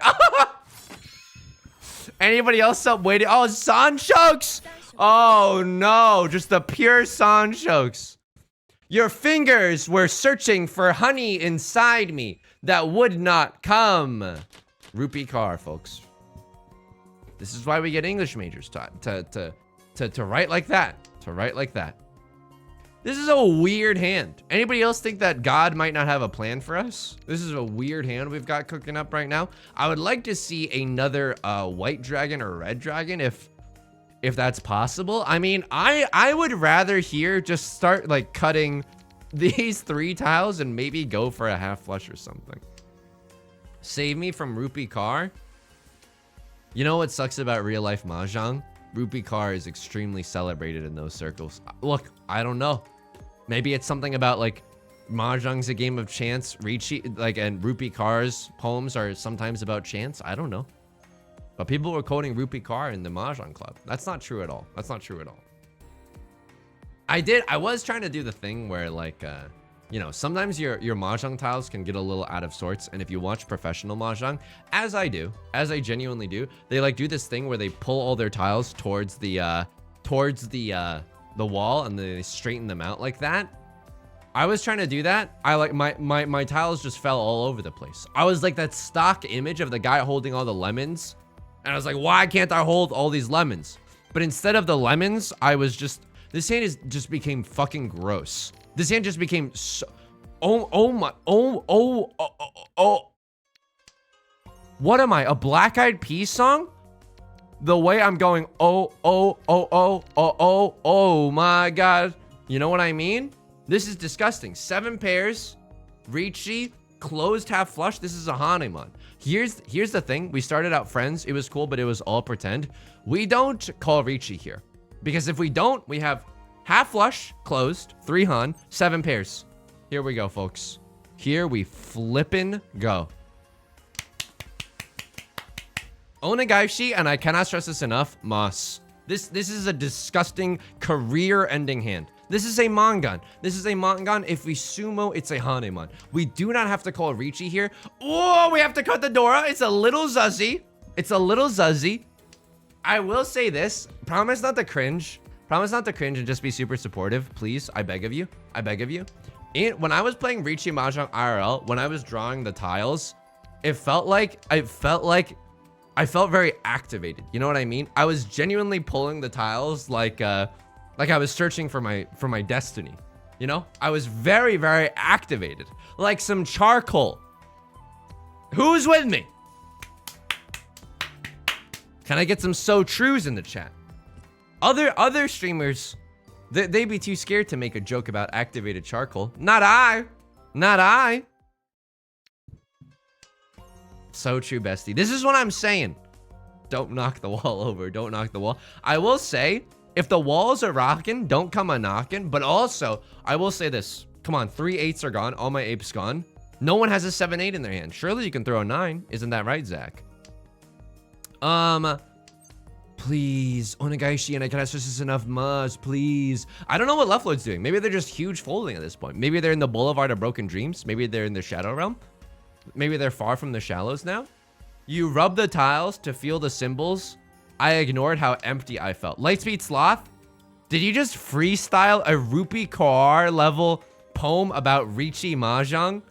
Anybody else up waiting? Oh, Sanchokes! Oh no, just the pure Sanchokes. Your fingers were searching for honey inside me that would not come. Rupee Kaur, folks. This is why we get English majors to write like that. This is a weird hand. Anybody else think that God might not have a plan for us? This is a weird hand we've got cooking up right now. I would like to see another white dragon or red dragon if that's possible. I mean, I would rather here just start like cutting these 3 tiles and maybe go for a half flush or something. Save me from Rupee Kaur. You know what sucks about real life Mahjong? Rupee Kaur is extremely celebrated in those circles. Look, I don't know. Maybe it's something about like Mahjong's a game of chance. Riichi, like, and Rupee Kaur's poems are sometimes about chance. I don't know. But people were quoting Rupee Kaur in the Mahjong club. That's not true at all. I was trying to do the thing where like, you know, sometimes your Mahjong tiles can get a little out of sorts. And if you watch professional Mahjong, as I genuinely do, they like do this thing where they pull all their tiles towards the the wall and they straighten them out like that. I was trying to do that. I like my tiles just fell all over the place. I was like that stock image of the guy holding all the lemons. And I was like, why can't I hold all these lemons? But instead of the lemons, I was just, this hand just became fucking gross. This hand just became so, oh. What am I, a Black Eyed Peas song? The way I'm going, oh my God. You know what I mean? This is disgusting. 7 pairs, Ricci, closed half flush. This is a Hanemon. Here's the thing. We started out friends. It was cool, but it was all pretend. We don't call Ricci here. Because if we don't, we have half flush, closed, 3 Han, 7 pairs. Here we go, folks. Here we flippin' go. Onigaishi, and I cannot stress this enough, Mas. This is a disgusting career-ending hand. This is a Mangan. This is a Mangan. If we sumo, it's a Hanemon. We do not have to call Ricci here. Oh, we have to cut the Dora. It's a little zuzzy. It's a little zuzzy. I will say this. Promise not to cringe. Promise not to cringe and just be super supportive. Please, I beg of you. I beg of you. When I was playing Ricci Mahjong IRL, when I was drawing the tiles, I felt very activated. You know what I mean? I was genuinely pulling the tiles like I was searching for my destiny. You know? I was very, very activated. Like some charcoal. Who's with me? Can I get some so trues in the chat? Other streamers, they'd be too scared to make a joke about activated charcoal. Not I. Not I. So true, bestie. This is what I'm saying. Don't knock the wall over. Don't knock the wall. I will say, if the walls are rocking, don't come a knocking. But also, I will say this. Come on, 3 8s are gone. All my apes gone. No one has a 7-8 in their hand. Surely you can throw a 9. Isn't that right, Zach? Please, Onigaishi, and I cannot stress this enough, must, please. I don't know what Left Lord's doing. Maybe they're just huge folding at this point. Maybe they're in the Boulevard of Broken Dreams. Maybe they're in the Shadow Realm. Maybe they're far from the shallows now. You rub the tiles to feel the symbols. I ignored how empty I felt. Lightspeed Sloth, did you just freestyle a Rupee Kaur level poem about Ricci Mahjong?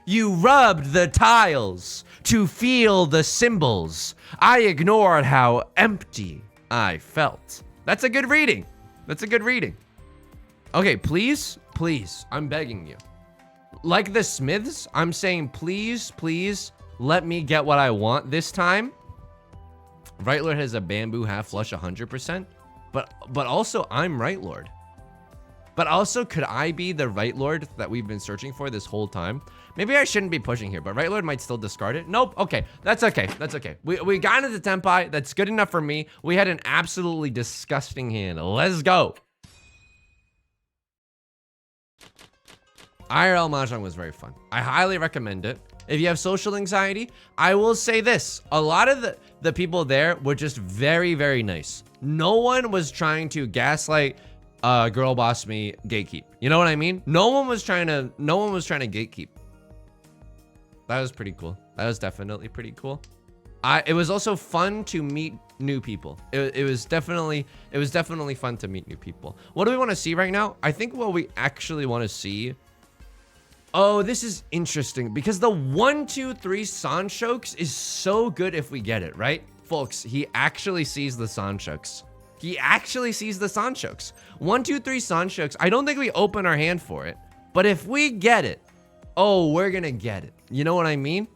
You rubbed the tiles to feel the symbols. I ignored how empty I felt. That's a good reading. That's a good reading. Okay, please, please, I'm begging you. Like the Smiths, I'm saying please, please let me get what I want this time. Right Lord has a bamboo half flush 100%, but also I'm Right Lord. But also, could I be the Right Lord that we've been searching for this whole time? Maybe I shouldn't be pushing here, but Right Lord might still discard it. Nope. Okay. That's okay. That's okay. We got into Tenpai. That's good enough for me. We had an absolutely disgusting hand. Let's go. IRL Mahjong was very fun. I highly recommend it. If you have social anxiety, I will say this. A lot of the people there were just very, very nice. No one was trying to gaslight girl boss me gatekeep. You know what I mean? No one was trying to gatekeep. That was pretty cool. That was definitely pretty cool. It was also fun to meet new people. It was definitely fun to meet new people. What do we want to see right now? I think what we actually want to see. Oh, this is interesting because the 1, 2, 3 Sanshokes is so good if we get it, right? Folks, he actually sees the Sanshokes. He actually sees the Sanshokes. 1, 2, 3 Sanshokes. I don't think we open our hand for it, but if we get it, oh, we're gonna get it. You know what I mean?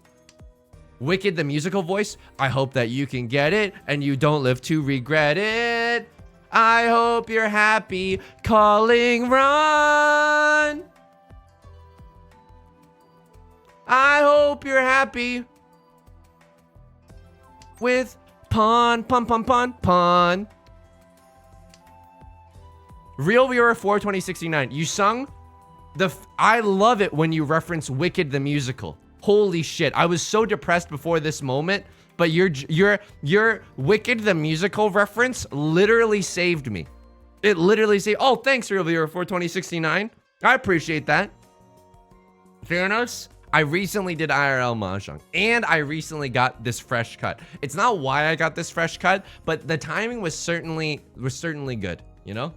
Wicked, the musical voice. I hope that you can get it and you don't live to regret it. I hope you're happy. Calling run. I hope you're happy with pun, pun, pun, pun, pun. Real Viewer 42069. You sung I love it when you reference Wicked the musical. Holy shit. I was so depressed before this moment, but your Wicked the musical reference literally saved me. It literally saved. Oh, thanks, Real Viewer 42069. I appreciate that. Theranos, I recently did IRL Mahjong, and I recently got this fresh cut. It's not why I got this fresh cut, but the timing was certainly good, you know?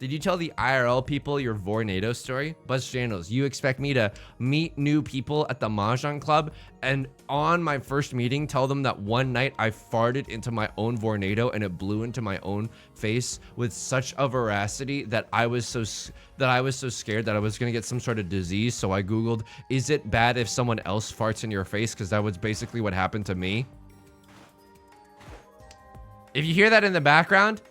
Did you tell the IRL people your Vornado story? Buzz Channels, you expect me to meet new people at the Mahjong Club and on my first meeting tell them that one night I farted into my own Vornado and it blew into my own face with such a veracity that I was so scared that I was gonna get some sort of disease. So I Googled, is it bad if someone else farts in your face? Because that was basically what happened to me. If you hear that in the background,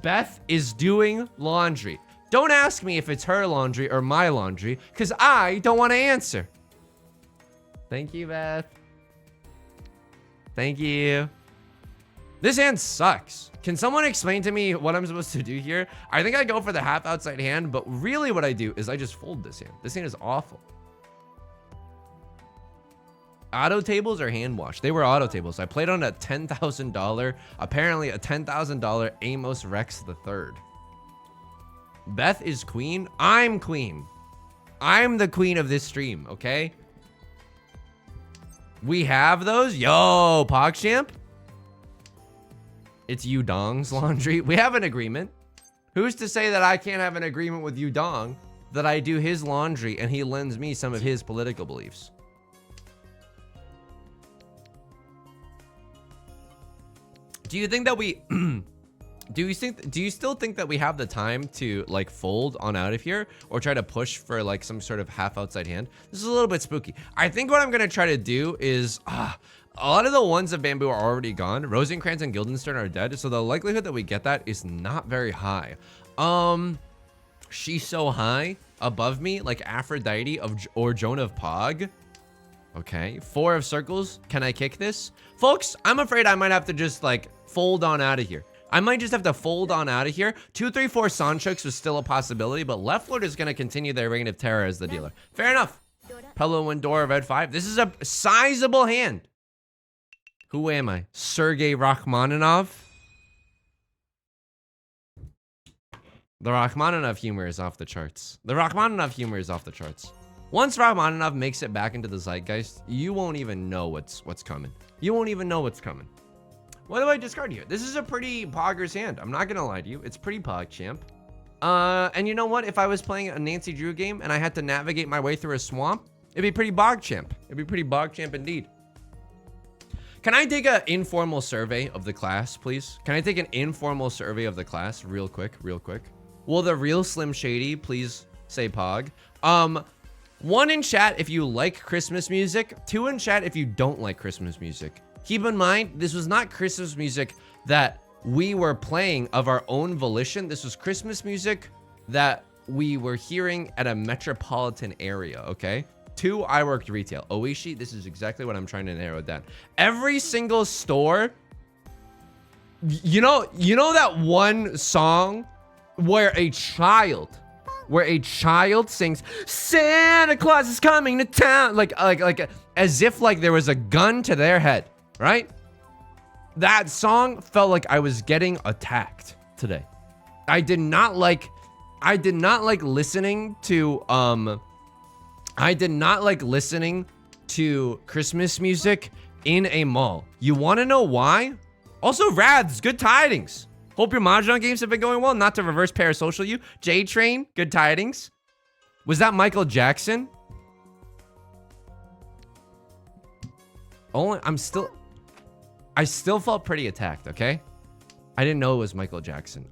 Beth is doing laundry. Don't ask me if it's her laundry or my laundry, because I don't want to answer. Thank you, Beth. Thank you. This hand sucks. Can someone explain to me what I'm supposed to do here? I think I go for the half outside hand, but really what I do is I just fold this hand. This hand is awful. Auto tables or hand wash? They were auto tables. I played on a $10,000, apparently a $10,000 Amos Rex III. Beth is queen. I'm queen. I'm the queen of this stream, okay? We have those. Yo, PogChamp. It's Udong's laundry. We have an agreement. Who's to say that I can't have an agreement with Udong that I do his laundry and he lends me some of his political beliefs? Do you think that we do you still think that we have the time to like fold on out of here or try to push for like some sort of half outside hand? This is a little bit spooky. I think what I'm gonna try to do is a lot of the ones of bamboo are already gone. Rosencrantz and Guildenstern are dead, so the likelihood that we get that is not very high. She's so high above me, like Aphrodite or Joan of Pog. Okay, 4 of circles. Can I kick this? Folks, I'm afraid I might have to just like fold on out of here. I might just have to fold on out of here. 2, 3, 4 Sanchoks was still a possibility, but Left Lord is going to continue their reign of terror as the dealer. Fair enough. Pelo Windora, red 5. This is a sizable hand. Who am I? Sergei Rachmaninoff? The Rachmaninoff humor is off the charts. The Rachmaninoff humor is off the charts. Once Rachmaninoff makes it back into the zeitgeist, you won't even know what's coming. You won't even know what's coming. What do I discard here? This is a pretty Pogger's hand. I'm not gonna lie to you. It's pretty PogChamp. And you know what? If I was playing a Nancy Drew game and I had to navigate my way through a swamp, it'd be pretty BogChamp. It'd be pretty BogChamp indeed. Can I take an informal survey of the class, please? Can I take an informal survey of the class real quick? Will the real Slim Shady please say Pog? 1 in chat if you like Christmas music. 2 in chat if you don't like Christmas music. Keep in mind, this was not Christmas music that we were playing of our own volition. This was Christmas music that we were hearing at a metropolitan area, okay? 2, I worked retail. Oishi, this is exactly what I'm trying to narrow down. Every single store, you know that one song where a child sings Santa Claus is coming to town, like as if like there was a gun to their head, right? That song felt like I was getting attacked today. I did not like listening to Christmas music in a mall. You want to know why? Also, Rads, good tidings. Hope your Mahjong games have been going well. Not to reverse parasocial you. J-Train, good tidings. Was that Michael Jackson? I still felt pretty attacked, okay? I didn't know it was Michael Jackson.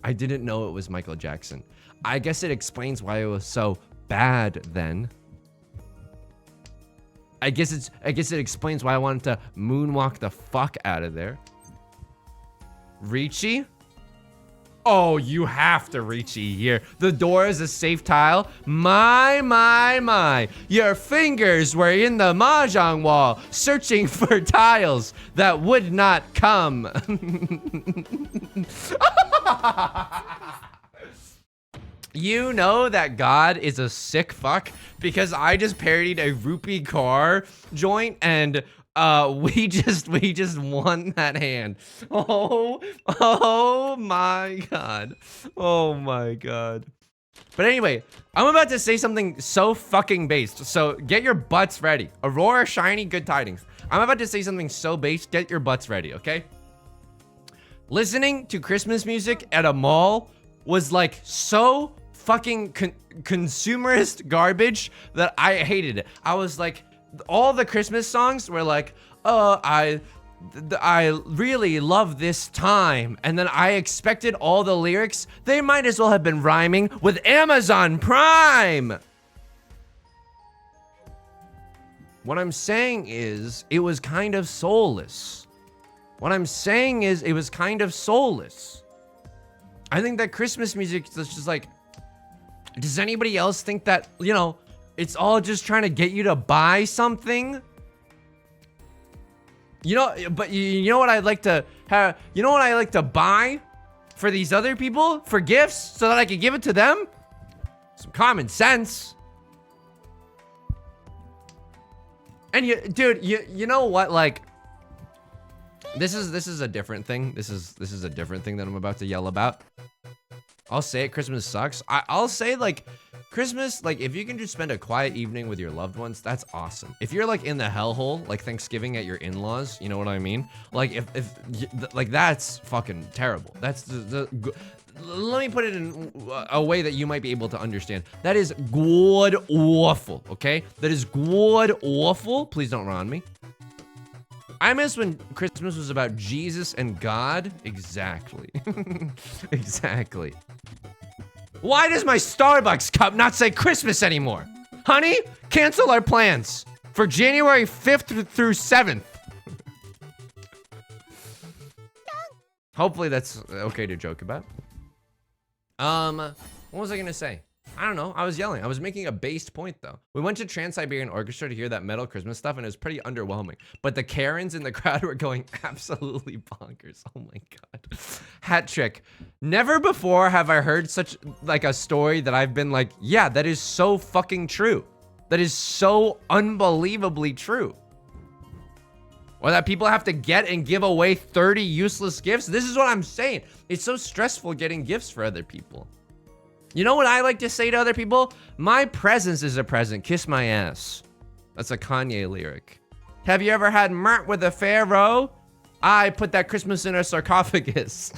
I guess it explains why it was so bad then. I guess it explains why I wanted to moonwalk the fuck out of there. Ricci? Oh, you have to Ricci here. The door is a safe tile. My. Your fingers were in the Mahjong wall, searching for tiles that would not come. You know that God is a sick fuck because I just parodied a rupee car joint and we just won that hand. Oh my god. But anyway, I'm about to say something so fucking based. So get your butts ready. Aurora Shiny, good tidings. I'm about to say something so based. Get your butts ready, okay? Listening to Christmas music at a mall was like so fucking consumerist garbage that I hated it. I was like, all the Christmas songs were like, oh, I really love this time. And then I expected all the lyrics, they might as well have been rhyming with Amazon Prime. What I'm saying is, it was kind of soulless. What I'm saying is, it was kind of soulless. I think that Christmas music is just like, does anybody else think that, you know, it's all just trying to get you to buy something? You know, but you know what I'd like to have, you know what I like to buy for these other people for gifts so that I can give it to them? Some common sense. And dude, you know what? Like, this is a different thing. This is a different thing that I'm about to yell about. I'll say it. Christmas sucks. I'll say, like, Christmas, like, if you can just spend a quiet evening with your loved ones, that's awesome. If you're like in the hellhole, like Thanksgiving at your in-laws, you know what I mean? Like, if like, that's fucking terrible. That's let me put it in a way that you might be able to understand. That is god awful, okay? That is god awful. Please don't run me. I miss when Christmas was about Jesus and God. Exactly. Exactly. Why does my Starbucks cup not say Christmas anymore? Honey, cancel our plans for January 5th through 7th. Hopefully that's okay to joke about. What was I gonna say? I don't know. I was yelling. I was making a based point, though. We went to Trans-Siberian Orchestra to hear that metal Christmas stuff, and it was pretty underwhelming. But the Karens in the crowd were going absolutely bonkers. Oh my god. Hat trick. Never before have I heard such, like, a story that I've been like, yeah, that is so fucking true. That is so unbelievably true. Or that people have to get and give away 30 useless gifts. This is what I'm saying. It's so stressful getting gifts for other people. You know what I like to say to other people? My presence is a present. Kiss my ass. That's a Kanye lyric. Have you ever had Mert with a pharaoh? I put that Christmas in a sarcophagus.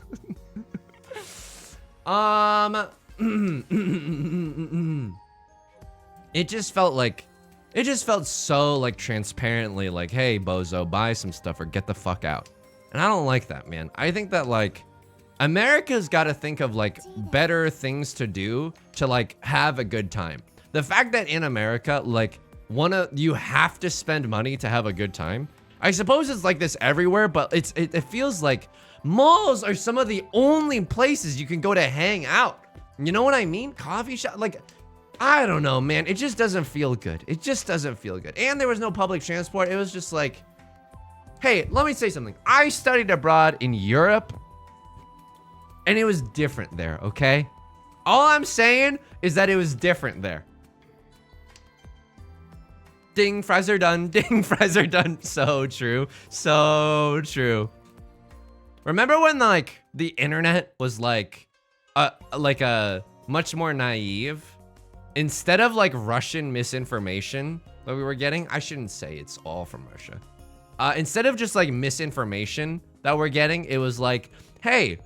It just felt so like transparently like, hey, bozo, buy some stuff or get the fuck out. And I don't like that, man. I think that, like, America's got to think of, like, better things to do to, like, have a good time. The fact that in America, like, you have to spend money to have a good time. I suppose it's like this everywhere, but it feels like malls are some of the only places you can go to hang out. You know what I mean? Coffee shop, like, I don't know, man. It just doesn't feel good. It just doesn't feel good. And there was no public transport. It was just like, hey, let me say something. I studied abroad in Europe. And it was different there, okay? All I'm saying is that it was different there. Ding, fries are done. Ding, fries are done. So true. So true. Remember when, like, the internet was like a much more naive? Instead of, like, Russian misinformation that we were getting, I shouldn't say it's all from Russia. Instead of just, like, misinformation that we're getting, it was like, hey,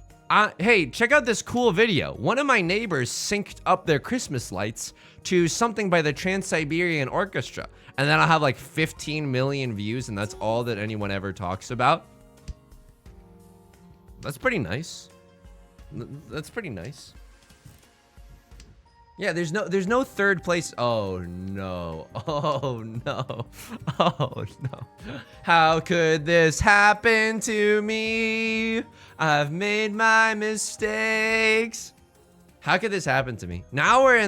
check out this cool video. One of my neighbors synced up their Christmas lights to something by the Trans-Siberian Orchestra. And then I'll have like 15 million views, and that's all that anyone ever talks about. That's pretty nice. That's pretty nice. Yeah, there's no third place. Oh no. Oh no. Oh no. How could this happen to me? I've made my mistakes. How could this happen to me? Now we're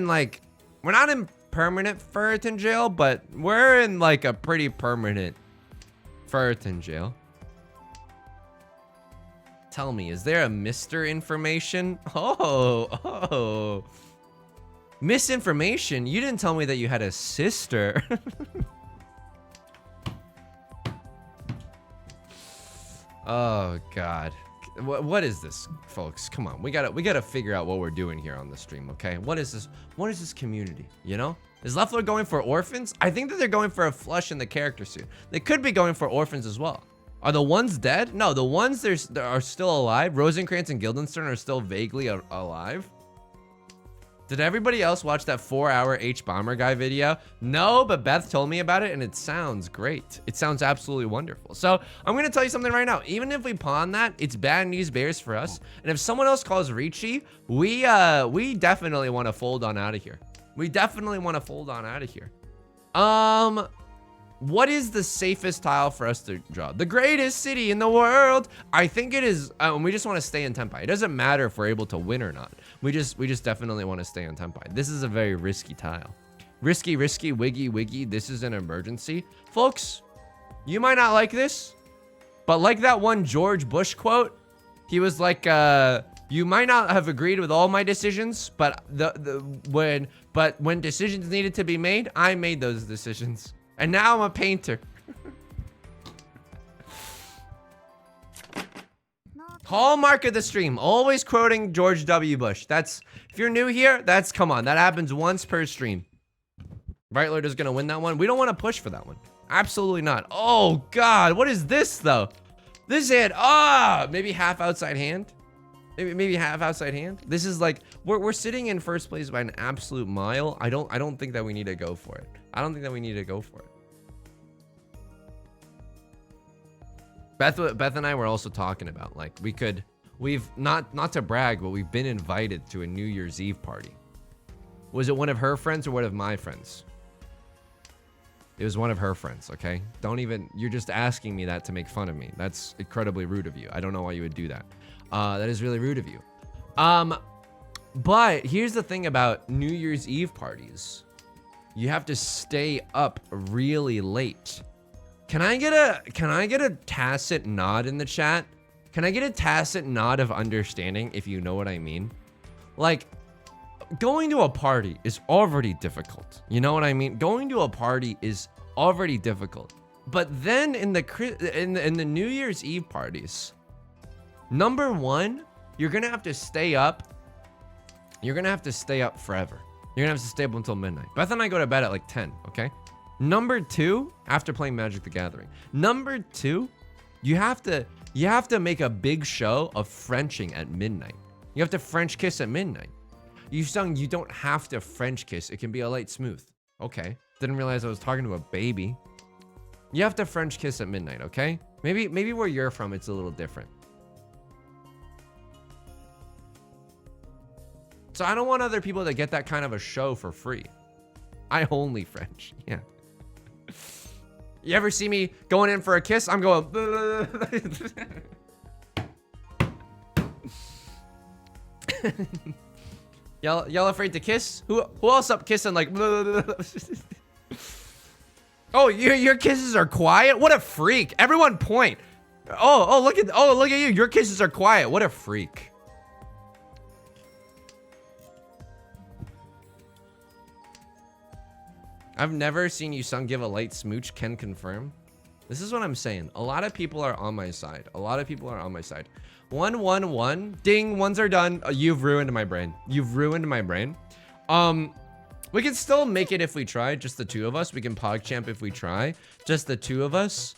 not in permanent Ferritin jail, but we're in like a pretty permanent Ferritin jail. Tell me, is there a Mr. Information? Oh. Misinformation? You didn't tell me that you had a sister. Oh god. What is this, folks? Come on, we gotta figure out what we're doing here on the stream, okay? What is this? What is this community? You know? Is Leffler going for orphans? I think that they're going for a flush in the character suit. They could be going for orphans as well. Are the ones dead? No, the ones that are still alive. Rosencrantz and Guildenstern are still vaguely alive. Did everybody else watch that 4-hour H-Bomber guy video? No, but Beth told me about it and it sounds great. It sounds absolutely wonderful. So I'm going to tell you something right now. Even if we pawn that, it's bad news bears for us. And if someone else calls Ricci, we definitely want to fold on out of here. We definitely want to fold on out of here. What is the safest tile for us to draw? The greatest city in the world. I think it is. We just want to stay in Tempai. It doesn't matter if we're able to win or not. We just definitely want to stay in Tempai. This is a very risky tile. Risky, wiggy, wiggy. This is an emergency. Folks, you might not like this, but like that one George Bush quote, he was like, you might not have agreed with all my decisions, but when decisions needed to be made, I made those decisions. And now I'm a painter. Hallmark of the stream, always quoting George W. Bush. That's, if you're new here, that's, come on, that happens once per stream. Brightler is gonna win that one. We don't want to push for that one. Absolutely not. Oh God, what is this though? This hand, maybe half outside hand. Maybe half outside hand. This is like, we're sitting in first place by an absolute mile. I don't think that we need to go for it. I don't think that we need to go for it. Beth and I were also talking about, like, we've not to brag, but we've been invited to a New Year's Eve party. Was it one of her friends or one of my friends? It was one of her friends, okay? You're just asking me that to make fun of me. That's incredibly rude of you. I don't know why you would do that. That is really rude of you. But here's the thing about New Year's Eve parties. You have to stay up really late. Can I get a tacit nod in the chat? Can I get a tacit nod of understanding, if you know what I mean? Like, going to a party is already difficult. You know what I mean? Going to a party is already difficult. But then in the New Year's Eve parties, number one, you're gonna have to stay up. You're gonna have to stay up forever. You're gonna have to stay up until midnight. Beth and I go to bed at like 10, okay? Number two, after playing Magic the Gathering. Number two, you have to make a big show of Frenching at midnight. You have to French kiss at midnight. You don't have to French kiss. It can be a light smooth. Okay. Didn't realize I was talking to a baby. You have to French kiss at midnight, okay? Maybe where you're from, it's a little different. So I don't want other people to get that kind of a show for free. I only French. Yeah. You ever see me going in for a kiss? I'm going. Y'all afraid to kiss? Who else up kissing like? Oh, your kisses are quiet. What a freak! Everyone point. Oh look at you. Your kisses are quiet. What a freak. I've never seen you son give a light smooch. Can confirm. This is what I'm saying. A lot of people are on my side. A lot of people are on my side. 1-1-1. Ding. Ones are done. You've ruined my brain. You've ruined my brain. We can still make it if we try. Just the two of us. We can PogChamp if we try. Just the two of us.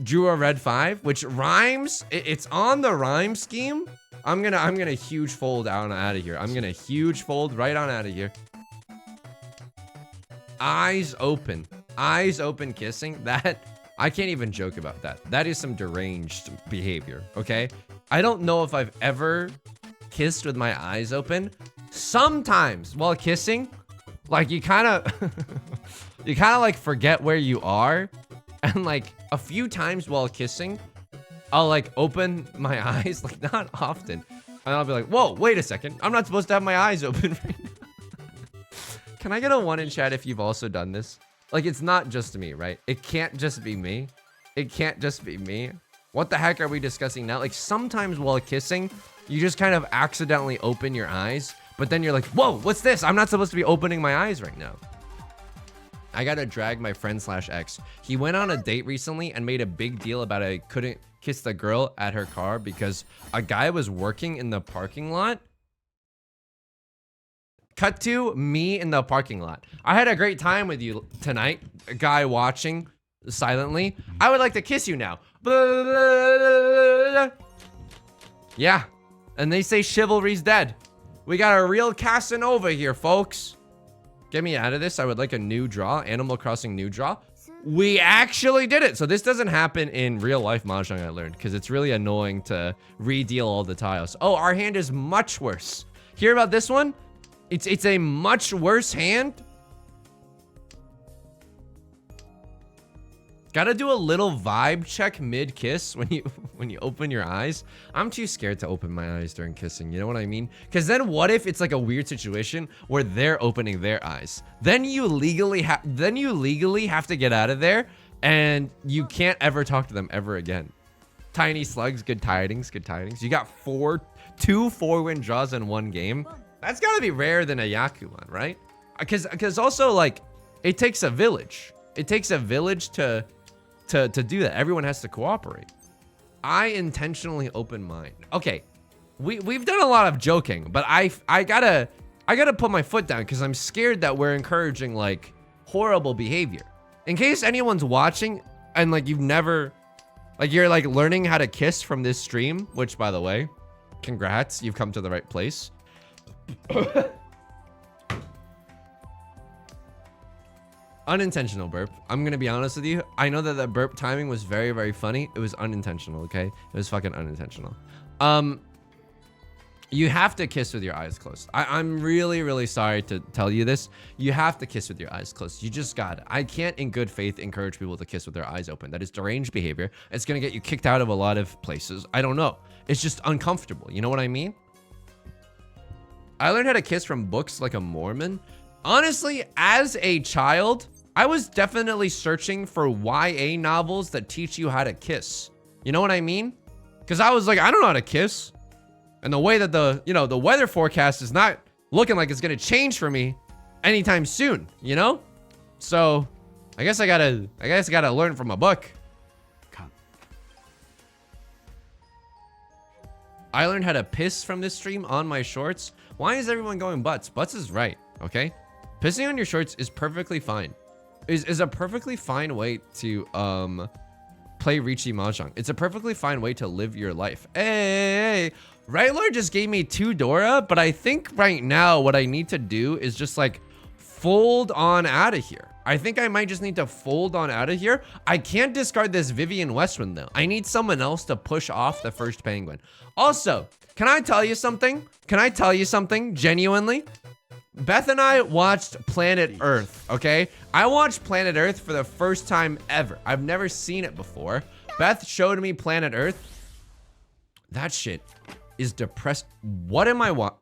Drew a red 5, which rhymes. It's on the rhyme scheme. I'm gonna huge fold out of here. I'm gonna huge fold right on out of here. Eyes open kissing. That, I can't even joke about that. That is some deranged behavior, okay? I don't know if I've ever kissed with my eyes open. Sometimes while kissing, like you kind of like forget where you are, and like a few times while kissing, I'll like open my eyes, like not often, and I'll be like, whoa, wait a second, I'm not supposed to have my eyes open right now. Can I get a 1 in chat if you've also done this? Like, it's not just me, right? It can't just be me. It can't just be me. What the heck are we discussing now? Like, sometimes while kissing, you just kind of accidentally open your eyes, but then you're like, whoa, what's this? I'm not supposed to be opening my eyes right now. I gotta drag my friend/ex. He went on a date recently and made a big deal about I couldn't kiss the girl at her car because a guy was working in the parking lot. Cut to me in the parking lot. I had a great time with you tonight. A guy watching silently. I would like to kiss you now. Yeah. And they say chivalry's dead. We got a real Casanova here, folks. Get me out of this. I would like a new draw. Animal Crossing new draw. We actually did it. So this doesn't happen in real life Mahjong, I learned, because it's really annoying to redeal all the tiles. Oh, our hand is much worse. Hear about this one? It's a much worse hand. Gotta do a little vibe check mid-kiss when you open your eyes. I'm too scared to open my eyes during kissing, you know what I mean? Because then what if it's like a weird situation where they're opening their eyes? Then you legally have to get out of there, and you can't ever talk to them ever again. Tiny Slugs, good tidings, good tidings. You got two 4-win draws in one game. That's gotta be rarer than a Yakuman, right? Because also, like, it takes a village. It takes a village to do that. Everyone has to cooperate. I intentionally open mine. Okay, we've done a lot of joking, but I gotta put my foot down because I'm scared that we're encouraging like horrible behavior. In case anyone's watching and like you've never, like you're like learning how to kiss from this stream, which by the way, congrats, you've come to the right place. Unintentional burp. I'm gonna be honest with you. I know that the burp timing was very, very funny. It was unintentional, okay? It was fucking unintentional. You have to kiss with your eyes closed. I'm really, really sorry to tell you this. You have to kiss with your eyes closed. You just got it. I can't in good faith encourage people to kiss with their eyes open. That is deranged behavior. It's gonna get you kicked out of a lot of places. I don't know. It's just uncomfortable. You know what I mean? I learned how to kiss from books like a Mormon. Honestly, as a child, I was definitely searching for YA novels that teach you how to kiss. You know what I mean? Because I was like, I don't know how to kiss. And the way that the weather forecast is not looking like it's going to change for me anytime soon, you know? So I guess I gotta learn from a book. Come. I learned how to piss from this stream on my shorts. Why is everyone going butts? Butts is right, okay? Pissing on your shorts is perfectly fine. Is a perfectly fine way to play Riichi Mahjong. It's a perfectly fine way to live your life. Hey, Right Lord just gave me 2 Dora, but I think right now what I need to do is just like fold on out of here. I think I might just need to fold on out of here. I can't discard this Vivian Westwind though. I need someone else to push off the first penguin. Also, can I tell you something? Can I tell you something genuinely? Beth and I watched Planet Earth, okay? I watched Planet Earth for the first time ever. I've never seen it before. Beth showed me Planet Earth. That shit is depressed. What am I What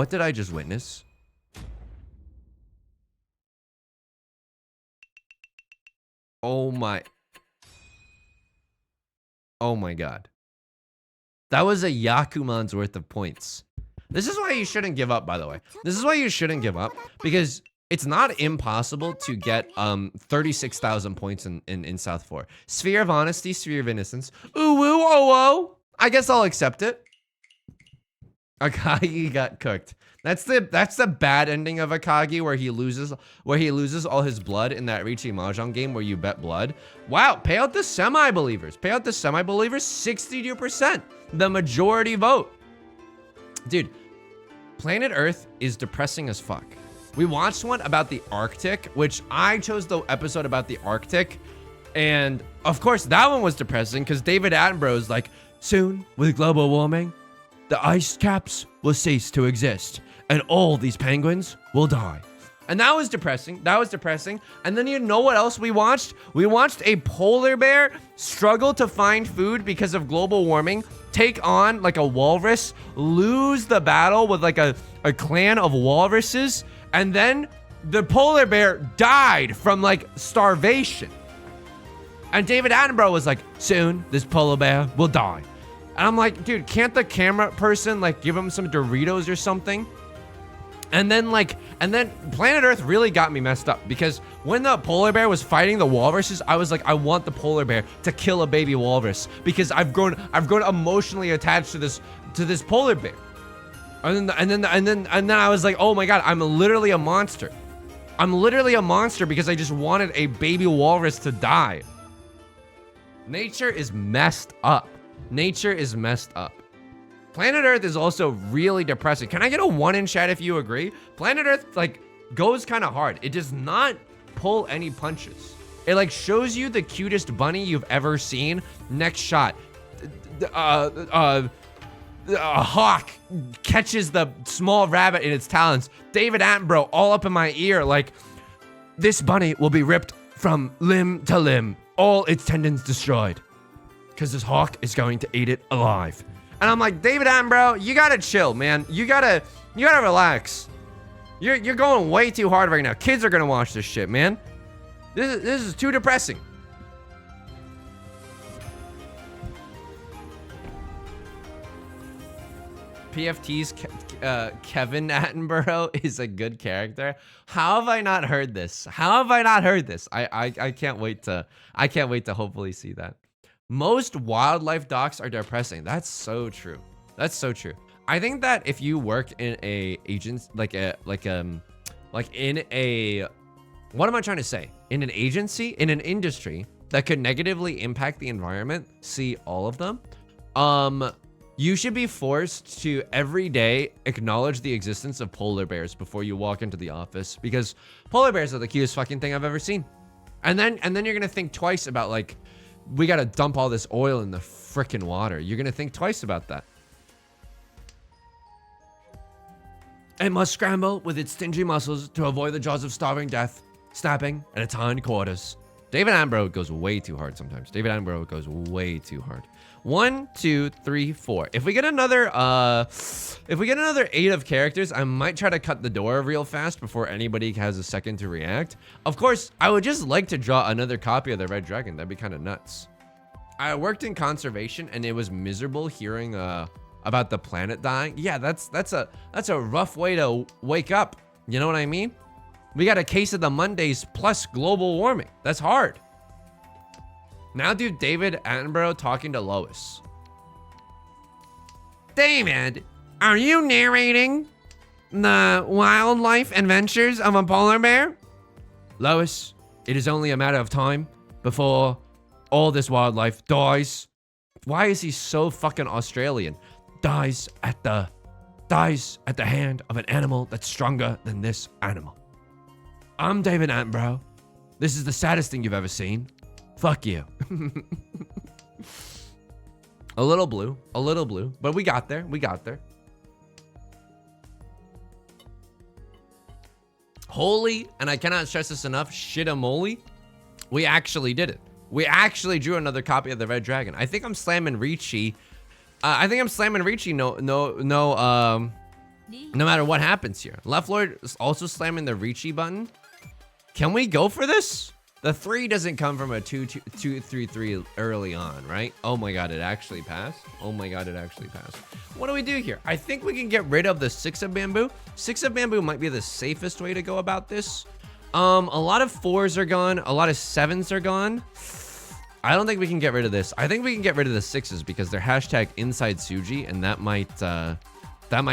did I just witness? Oh my God. That was a Yakuman's worth of points. This is why you shouldn't give up, by the way. This is why you shouldn't give up, because it's not impossible to get 36,000 points in South 4. Sphere of Honesty, Sphere of Innocence. Ooh, woo, oh, oh. I guess I'll accept it. Akagi got cooked. That's the bad ending of Akagi, where he loses all his blood in that Riichi Mahjong game where you bet blood. Wow, pay out the semi-believers. Pay out the semi-believers, 62%. The majority vote. Dude, Planet Earth is depressing as fuck. We watched one about the Arctic, which I chose the episode about the Arctic. And of course, that one was depressing because David Attenborough is like, soon with global warming, the ice caps will cease to exist and all these penguins will die. And that was depressing. That was depressing. And then you know what else we watched? We watched a polar bear struggle to find food because of global warming, take on like a walrus, lose the battle with like a clan of walruses, and then the polar bear died from like starvation. And David Attenborough was like, soon this polar bear will die. And I'm like, dude, can't the camera person like give him some Doritos or something? And then Planet Earth really got me messed up because when the polar bear was fighting the walruses, I was like, I want the polar bear to kill a baby walrus because I've grown emotionally attached to this polar bear. And then I was like, oh my God, I'm literally a monster. I'm literally a monster because I just wanted a baby walrus to die. Nature is messed up. Nature is messed up. Planet Earth is also really depressing. Can I get a 1 in chat if you agree? Planet Earth, like, goes kind of hard. It does not pull any punches. It, like, shows you the cutest bunny you've ever seen. Next shot. A hawk catches the small rabbit in its talons. David Attenborough all up in my ear, like, this bunny will be ripped from limb to limb, all its tendons destroyed, because this hawk is going to eat it alive. And I'm like, David Attenborough, you gotta chill, man. You gotta relax. You're going way too hard right now. Kids are gonna watch this shit, man. This is too depressing. PFT's Kevin Attenborough is a good character. How have I not heard this? How have I not heard this? I can't wait to hopefully see that. Most wildlife docs are depressing. That's so true. That's so true. I think that if you work in a agent, what am I trying to say? In an agency, in an industry that could negatively impact the environment, see all of them, you should be forced to every day acknowledge the existence of polar bears before you walk into the office, because polar bears are the cutest fucking thing I've ever seen. And then you're gonna think twice about, like, we gotta dump all this oil in the frickin' water. You're gonna think twice about that. It must scramble with its stingy muscles to avoid the jaws of starving death, snapping at its hind quarters. David Attenborough goes way too hard sometimes. David Attenborough goes way too hard. 1, 2, 3, 4. If we get another 8 of characters, I might try to cut the door real fast before anybody has a second to react. Of course, I would just like to draw another copy of the Red Dragon. That'd be kind of nuts. I worked in conservation, and it was miserable hearing about the planet dying. Yeah, that's a rough way to wake up. You know what I mean? We got a case of the Mondays plus global warming. That's hard. Now do David Attenborough talking to Lois. David, are you narrating the wildlife adventures of a polar bear? Lois, it is only a matter of time before all this wildlife dies. Why is he so fucking Australian? Dies at the hand of an animal that's stronger than this animal. I'm David Attenborough. This is the saddest thing you've ever seen. Fuck you. A little blue, but we got there. Holy, and I cannot stress this enough, shit-a-moly, we actually did it. We actually drew another copy of the Red Dragon. I think I'm slamming Ricci. No matter what happens here. Left Lord is also slamming the Ricci button. Can we go for this? The 3 doesn't come from a 2, 2, 3, 3 early on, right? Oh my god, it actually passed. Oh my god, it actually passed. What do we do here? I think we can get rid of the 6 of bamboo. 6 of bamboo might be the safest way to go about this. A lot of 4s are gone. A lot of 7s are gone. I don't think we can get rid of this. I think we can get rid of the 6s because they're hashtag inside Suji, and that might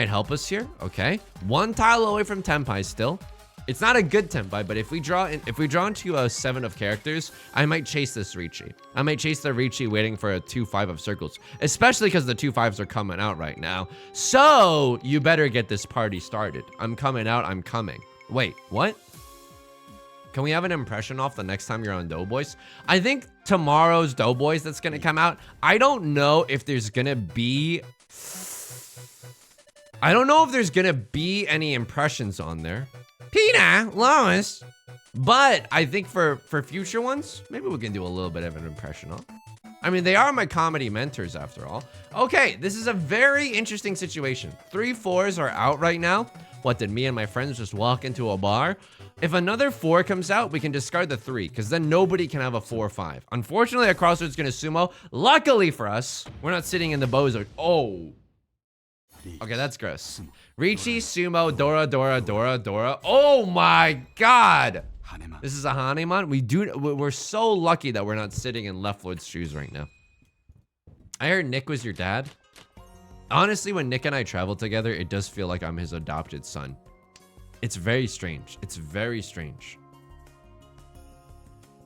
help us here. Okay, 1 tile away from Tenpai still. It's not a good Tenpai, but if we draw into a 7 of characters, I might chase this Ricci. I might chase the Ricci waiting for a 2-5 of circles, especially because the 2-5s are coming out right now. So you better get this party started. I'm coming out, I'm coming. Wait, what? Can we have an impression off the next time you're on Doughboys? I think tomorrow's Doughboys that's gonna come out, I don't know if there's gonna be any impressions on there. Pina, Lois. But I think for future ones, maybe we can do a little bit of an impression on. I mean, they are my comedy mentors after all. Okay, this is a very interesting situation. 3 4s are out right now. What, did me and my friends just walk into a bar? If another 4 comes out, we can discard the 3, because then nobody can have a 4-5. Unfortunately, a Crossroads gonna sumo. Luckily for us, we're not sitting in the bozo. Oh. Okay, that's gross. Ricci, Sumo, Dora. Oh my god! This is a Hanemon. We're so lucky that we're not sitting in Left Lord's shoes right now. I heard Nick was your dad. Honestly, when Nick and I travel together, it does feel like I'm his adopted son. It's very strange. It's very strange.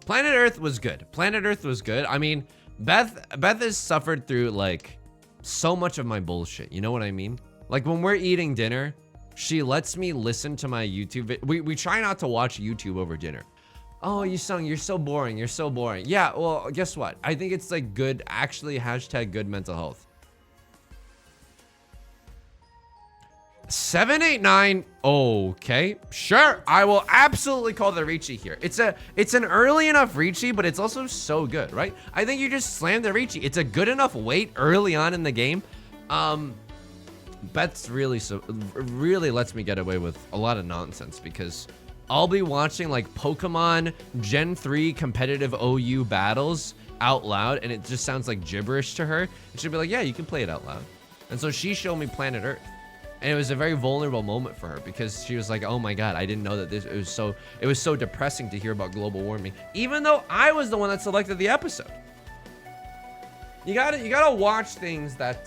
Planet Earth was good. I mean, Beth has suffered through like so much of my bullshit. You know what I mean? Like when we're eating dinner, she lets me listen to my YouTube. We try not to watch YouTube over dinner. Oh, Yusung, you're so boring. You're so boring. Yeah, well, guess what? I think it's like good, actually, hashtag good mental health. 789. Okay, sure. I will absolutely call the Ricci here. It's an early enough Ricci, but it's also so good, right? I think you just slammed the Ricci. It's a good enough weight early on in the game. Beth's really lets me get away with a lot of nonsense because I'll be watching like Pokemon Gen 3 competitive OU battles out loud, and it just sounds like gibberish to her. And she'll be like, yeah, you can play it out loud. And so she showed me Planet Earth. And it was a very vulnerable moment for her because she was like, oh my God, I didn't know that it was so depressing to hear about global warming, even though I was the one that selected the episode. You gotta watch things that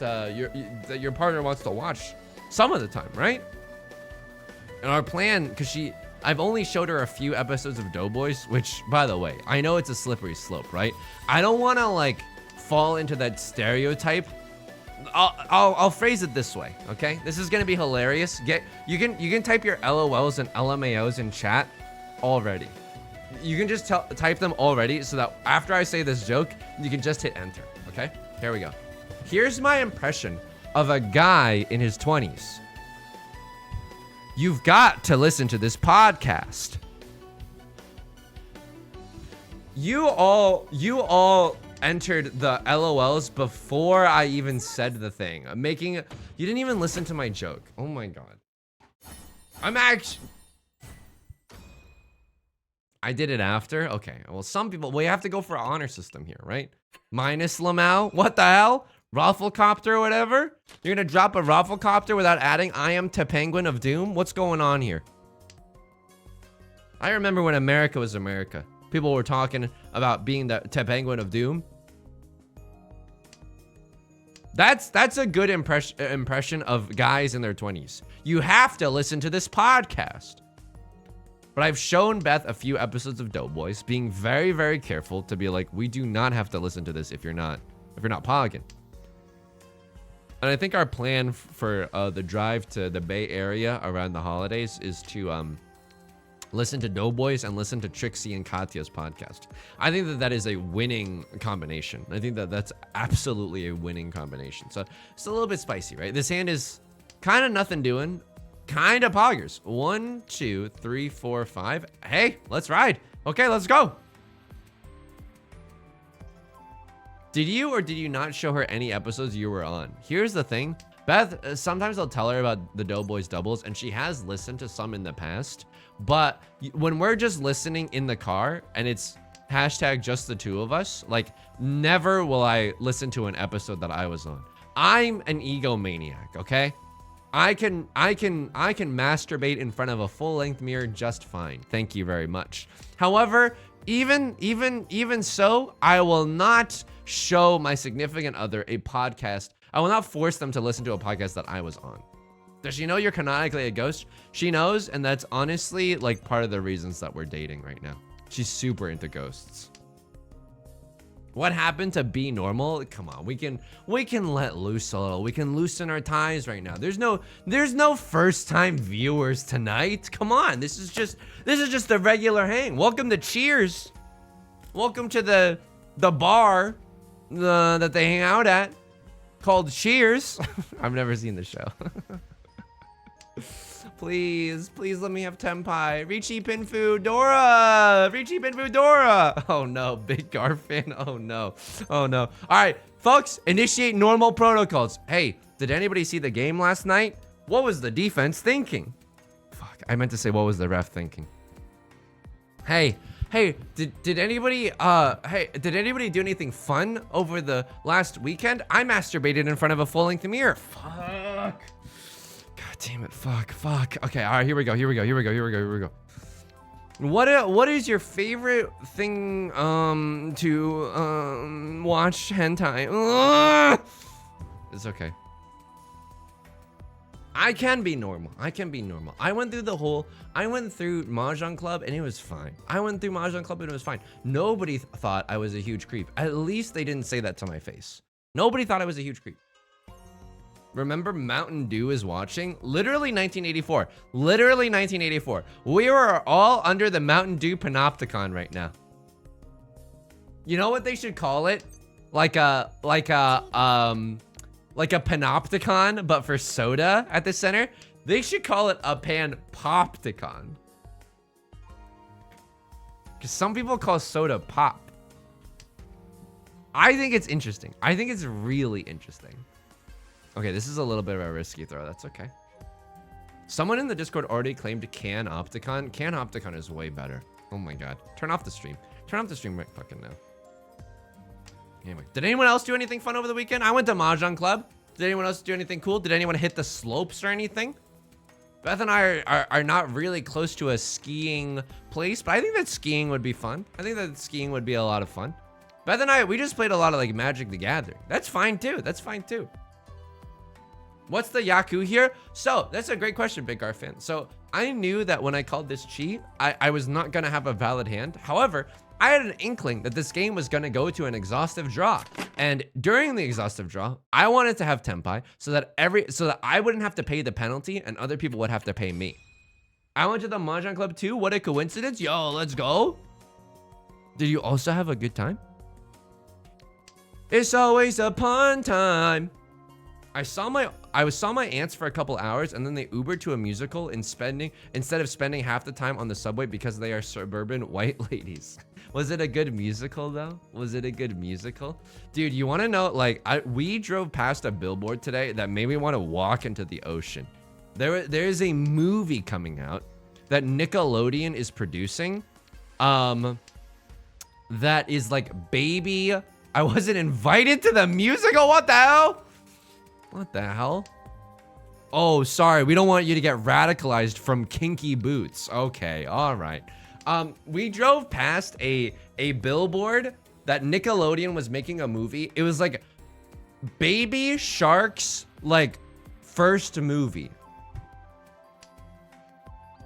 your partner wants to watch some of the time, right? And our plan, because I've only showed her a few episodes of Doughboys, which, by the way, I know it's a slippery slope, right? I don't want to like fall into that stereotype. I'll phrase it this way, okay? This is gonna be hilarious. You can type your LOLs and LMAOs in chat already. You can just type them already so that after I say this joke, you can just hit enter, okay? Here we go. Here's my impression of a guy in his 20s. You've got to listen to this podcast. You all entered the LOLs before I even said the thing. You didn't even listen to my joke. Oh my God. I did it after? Okay, well, some people, we have to go for an honor system here, right? Minus Lamau, what the hell? Rafflecopter or whatever? You're gonna drop a Rafflecopter without adding I am Topanguen of Doom? What's going on here? I remember when America was America. People were talking about being the Topanguen of Doom. That's a good impression of guys in their 20s. You have to listen to this podcast. But I've shown Beth a few episodes of Doughboys, being very, very careful to be like, we do not have to listen to this if you're not pogging. And I think our plan for the drive to the Bay Area around the holidays is to listen to Doughboys and listen to Trixie and Katya's podcast. I think that is a winning combination. I think that's absolutely a winning combination. So it's a little bit spicy, right? This hand is kind of nothing doing, kind of poggers. 1, 2, 3, 4, 5. Hey, let's ride. Okay, let's go. Did you or did you not show her any episodes you were on? Here's the thing. Beth, sometimes I'll tell her about the Doughboys doubles, and she has listened to some in the past. But when we're just listening in the car and it's hashtag just the two of us, like never will I listen to an episode that I was on. I'm an egomaniac, okay? I can masturbate in front of a full-length mirror just fine. Thank you very much. However, even so, I will not show my significant other a podcast. I will not force them to listen to a podcast that I was on. Does she know you're canonically a ghost? She knows, and that's honestly like part of the reasons that we're dating right now. She's super into ghosts. What happened to be normal? Come on, we can let loose a little. We can loosen our ties right now. There's no first-time viewers tonight. Come on, this is just a regular hang. Welcome to Cheers. Welcome to the bar that they hang out at called Cheers. I've never seen the show. Please let me have Tenpai. Ricci Pinfu Dora. Ricci Pinfu Dora. Oh no, big Garfin. Oh no. All right, folks, initiate normal protocols. Hey, did anybody see the game last night? What was the defense thinking? Fuck, I meant to say what was the ref thinking? Hey, did anybody do anything fun over the last weekend? I masturbated in front of a full-length mirror. Fuck. God damn it. Fuck. Okay, all right, here we go. What is your favorite thing to watch hentai? It's okay. I can be normal. I can be normal. I went through Mahjong Club and it was fine. I went through Mahjong Club and it was fine. Nobody thought I was a huge creep. At least they didn't say that to my face. Nobody thought I was a huge creep. Remember Mountain Dew is watching? Literally 1984. Literally 1984. We are all under the Mountain Dew panopticon right now. You know what they should call it? Like a panopticon, but for soda at the center. They should call it a pan-popticon. Because some people call soda pop. I think it's interesting. I think it's really interesting. Okay, this is a little bit of a risky throw. That's okay. Someone in the Discord already claimed Can-Opticon. Can-Opticon is way better. Oh my god. Turn off the stream. Turn off the stream right fucking now. Anyway, did anyone else do anything fun over the weekend? I went to Mahjong Club. Did anyone else do anything cool? Did anyone hit the slopes or anything? Beth and I are not really close to a skiing place, but I think that skiing would be fun. I think that skiing would be a lot of fun. Beth and I, we just played a lot of like Magic the Gathering. That's fine too. That's fine too. What's the Yaku here? So that's a great question, Big Gar fan. So I knew that when I called this cheat, I was not gonna have a valid hand. However, I had an inkling that this game was gonna go to an exhaustive draw. And during the exhaustive draw, I wanted to have Tenpai so that I wouldn't have to pay the penalty and other people would have to pay me. I went to the Mahjong Club too. What a coincidence. Yo, let's go. Did you also have a good time? It's always a pun time. I saw my aunts for a couple hours and then they Ubered to a musical instead of spending half the time on the subway because they are suburban white ladies. Was it a good musical though? Was it a good musical? Dude, you want to know, like, we drove past a billboard today that made me want to walk into the ocean. There is a movie coming out that Nickelodeon is producing. That is like Baby. I wasn't invited to the musical. What the hell? What the hell? Oh, sorry. We don't want you to get radicalized from Kinky Boots. Okay, all right. We drove past a billboard that Nickelodeon was making a movie. It was like Baby Shark's like first movie.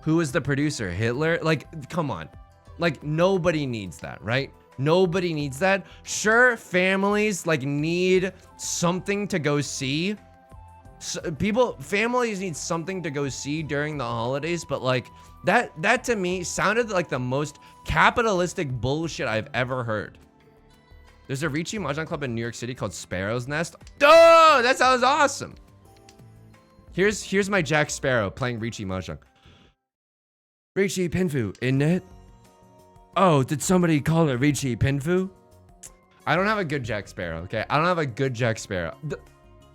Who was the producer? Hitler? Like, come on. Like, nobody needs that, right? Nobody needs that. Sure, families like need something to go see. Families need something to go see during the holidays, but like that to me sounded like the most capitalistic bullshit I've ever heard. There's a Ricci Mahjong Club in New York City called Sparrow's Nest. Oh, that sounds awesome. Here's my Jack Sparrow playing Ricci Mahjong. Ricci Pinfu, isn't it? Oh, did somebody call it Ricci Pinfu? I don't have a good Jack Sparrow, okay? I don't have a good Jack Sparrow.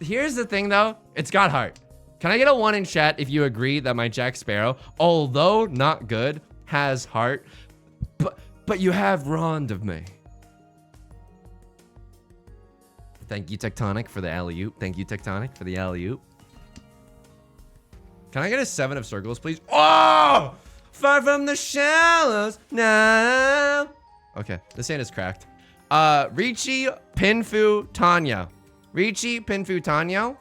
Here's the thing, though. It's got heart. Can I get a 1 in chat if you agree that my Jack Sparrow, although not good, has heart? But you have wronged of me. Thank you, Tectonic, for the alley-oop. Thank you, Tectonic, for the alley-oop. Can I get a 7 of circles, please? Oh! Far from the shallows now. Okay, this hand is cracked. Ricci Pinfu Tanya. Ricci Pinfu Tanya.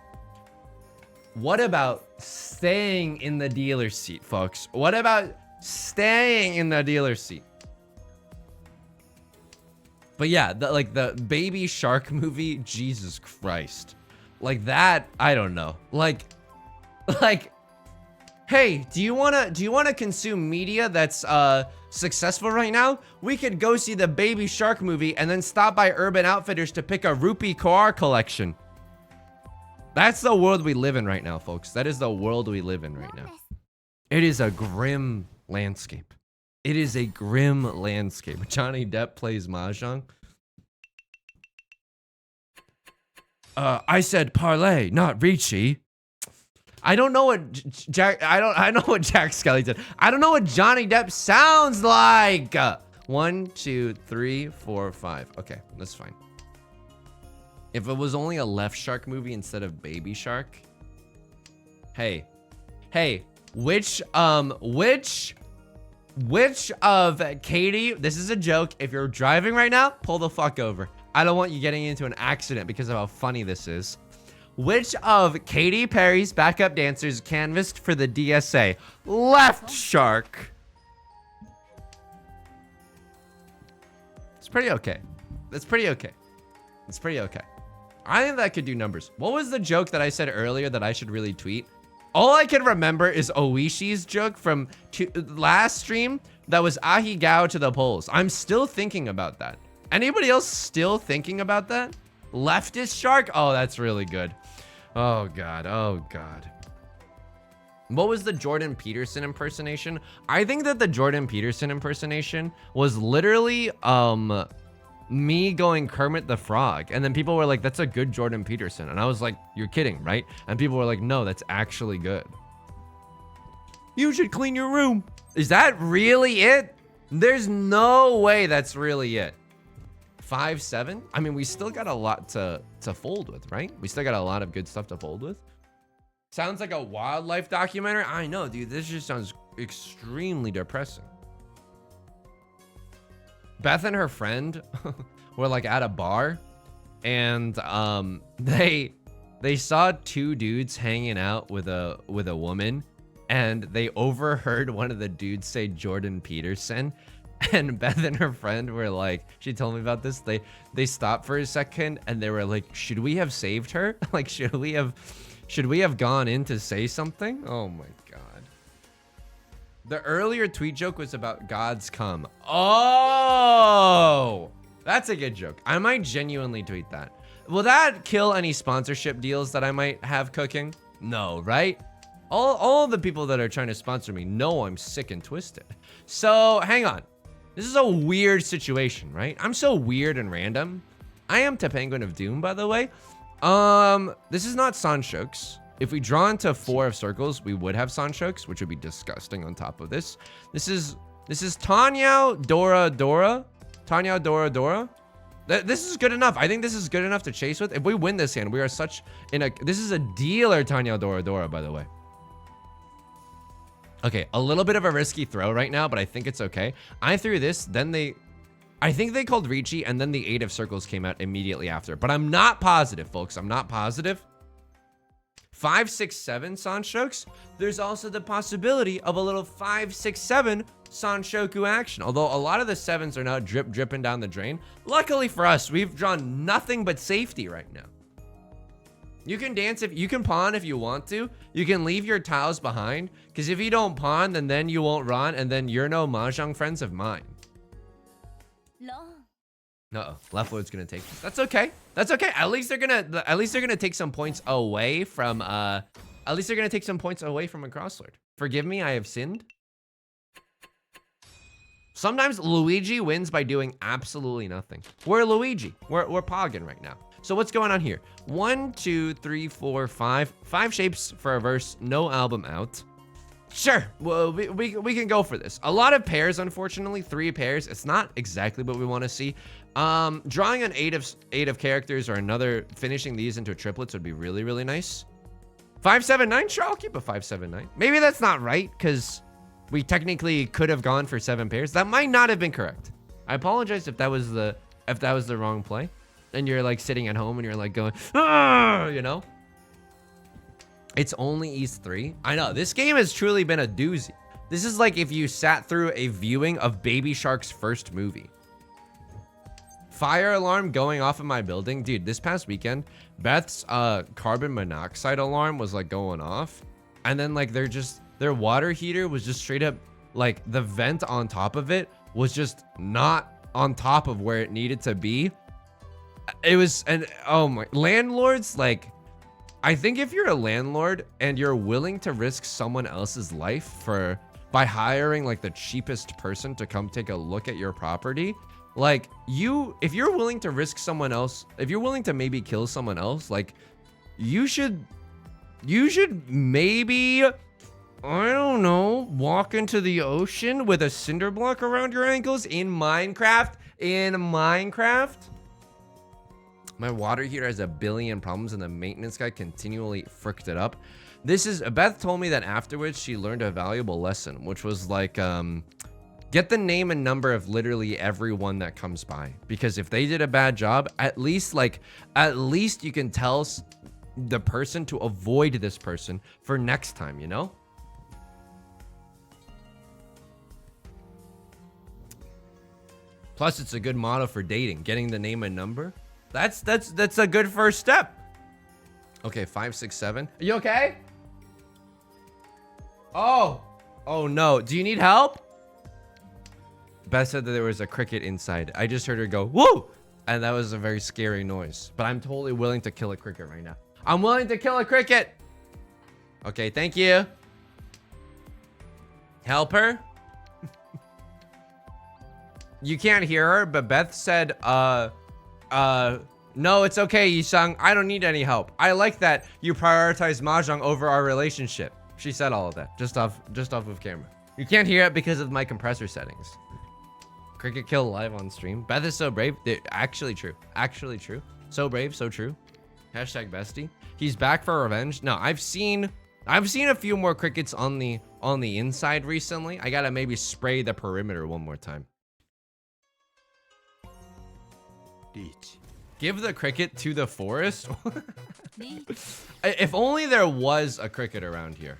What about staying in the dealer's seat, folks? What about staying in the dealer's seat? But yeah, the Baby Shark movie, Jesus Christ. Like that, I don't know. Like hey, do you wanna consume media that's successful right now? We could go see the Baby Shark movie and then stop by Urban Outfitters to pick a Rupee Kaur collection. That's the world we live in right now, folks. That is the world we live in right now. It is a grim landscape. It is a grim landscape. Johnny Depp plays Mahjong. I said parlay, not Ricci. I don't know what I know what Jack Skelly did. I don't know what Johnny Depp sounds like. 1, 2, 3, 4, 5. Okay, that's fine. If it was only a Left Shark movie instead of Baby Shark. Hey, which of Katie, this is a joke. If you're driving right now, pull the fuck over. I don't want you getting into an accident because of how funny this is. Which of Katy Perry's backup dancers canvassed for the DSA? Left Shark. It's pretty okay. It's pretty okay. It's pretty okay. I think that could do numbers. What was the joke that I said earlier that I should really tweet? All I can remember is Oishi's joke from last stream that was Ahigao to the polls. I'm still thinking about that. Anybody else still thinking about that? Leftist Shark? Oh, that's really good. Oh, God. Oh, God. What was the Jordan Peterson impersonation? I think that the Jordan Peterson impersonation was literally me going Kermit the Frog. And then people were like, that's a good Jordan Peterson. And I was like, you're kidding, right? And people were like, no, that's actually good. You should clean your room. Is that really it? There's no way that's really it. 5'7"? I mean, we still got a lot to fold with, right? We still got a lot of good stuff to fold with. Sounds like a wildlife documentary. I know, dude. This just sounds extremely depressing. Beth and her friend were like at a bar, and they saw two dudes hanging out with a woman, and they overheard one of the dudes say Jordan Peterson. And Beth and her friend were like, she told me about this. They stopped for a second and they were like, should we have saved her? Like, should we have gone in to say something? Oh my God. The earlier tweet joke was about God's come. Oh, that's a good joke. I might genuinely tweet that. Will that kill any sponsorship deals that I might have cooking? No, right? All the people that are trying to sponsor me know I'm sick and twisted. So hang on. This is a weird situation, right? I'm so weird and random. I am Penguin of Doom, by the way. This is not Sanshokes. If we draw into 4 of circles, we would have Sanshokes, which would be disgusting on top of this. This is Tanyao Dora Dora. Tanyao Dora Dora. This is good enough. I think this is good enough to chase with. If we win this hand, we are such in a... This is a dealer Tanyao Dora Dora, by the way. Okay, a little bit of a risky throw right now, but I think it's okay. I threw this, then I think they called Ricci, and then the 8 of circles came out immediately after. But I'm not positive, folks. I'm not positive. 5, 6, 7 Sanshokes. There's also the possibility of a little 5, 6, 7 Sanshoku action. Although a lot of the 7s are now dripping down the drain. Luckily for us, we've drawn nothing but safety right now. You can dance if you can pawn if you want to. You can leave your tiles behind, because if you don't pawn, then you won't run, and then you're no mahjong friends of mine. Uh-oh, left lord's gonna take this. That's okay. That's okay. At least they're gonna take some points away from a crosslord. Forgive me, I have sinned. Sometimes Luigi wins by doing absolutely nothing. We're Luigi. We're Poggin right now. So what's going on here? 1, 2, 3, 4, 5. 5 shapes for a verse. No album out. Sure, well, we can go for this. A lot of pairs, unfortunately. 3 pairs. It's not exactly what we want to see. Drawing an 8 of characters or another, finishing these into triplets would be really, really nice. 5, 7, 9. Sure, I'll keep a 5, 7, 9. Maybe that's not right, because we technically could have gone for 7 pairs. That might not have been correct. I apologize if that was the wrong play. And you're like sitting at home and you're like going, ah, you know? It's only East 3. I know, this game has truly been a doozy. This is like if you sat through a viewing of Baby Shark's first movie. Fire alarm going off in my building. Dude, this past weekend, Beth's carbon monoxide alarm was like going off. And then like their water heater was just straight up, like the vent on top of it was just not on top of where it needed to be. It was, and oh my, landlords, like, I think if you're a landlord and you're willing to risk someone else's life by hiring like the cheapest person to come take a look at your property, like if you're willing to risk someone else, if you're willing to maybe kill someone else, like you should maybe, I don't know, walk into the ocean with a cinder block around your ankles in Minecraft. My water heater has a billion problems and the maintenance guy continually fricked it up. Beth told me that afterwards she learned a valuable lesson, which was like, get the name and number of literally everyone that comes by. Because if they did a bad job, at least you can tell the person to avoid this person for next time, you know? Plus, it's a good motto for dating. Getting the name and number. That's a good first step. Okay, 5, 6, 7. Are you okay? Oh no. Do you need help? Beth said that there was a cricket inside. I just heard her go, woo! And that was a very scary noise. But I'm totally willing to kill a cricket right now. I'm willing to kill a cricket. Okay, thank you. Help her? You can't hear her, but Beth said, no, it's okay, Yisung. I don't need any help. I like that you prioritize Mahjong over our relationship. She said all of that, just off of camera. You can't hear it because of my compressor settings. Cricket kill live on stream. Beth is so brave. Actually true. Actually true. So brave, so true. Hashtag bestie. He's back for revenge. No, I've seen a few more crickets on the inside recently. I gotta maybe spray the perimeter one more time. Give the cricket to the forest? If only there was a cricket around here.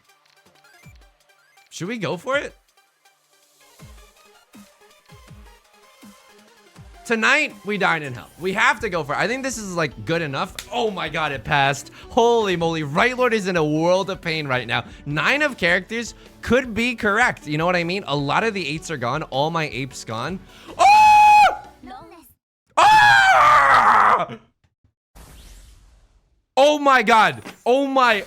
Should we go for it? Tonight, we dine in hell. We have to go for it. I think this is like good enough. Oh my god, it passed. Holy moly. Right Lord is in a world of pain right now. 9 of characters could be correct. You know what I mean? A lot of the 8s are gone. All my apes gone. Oh! Ah! Oh my god. Oh my.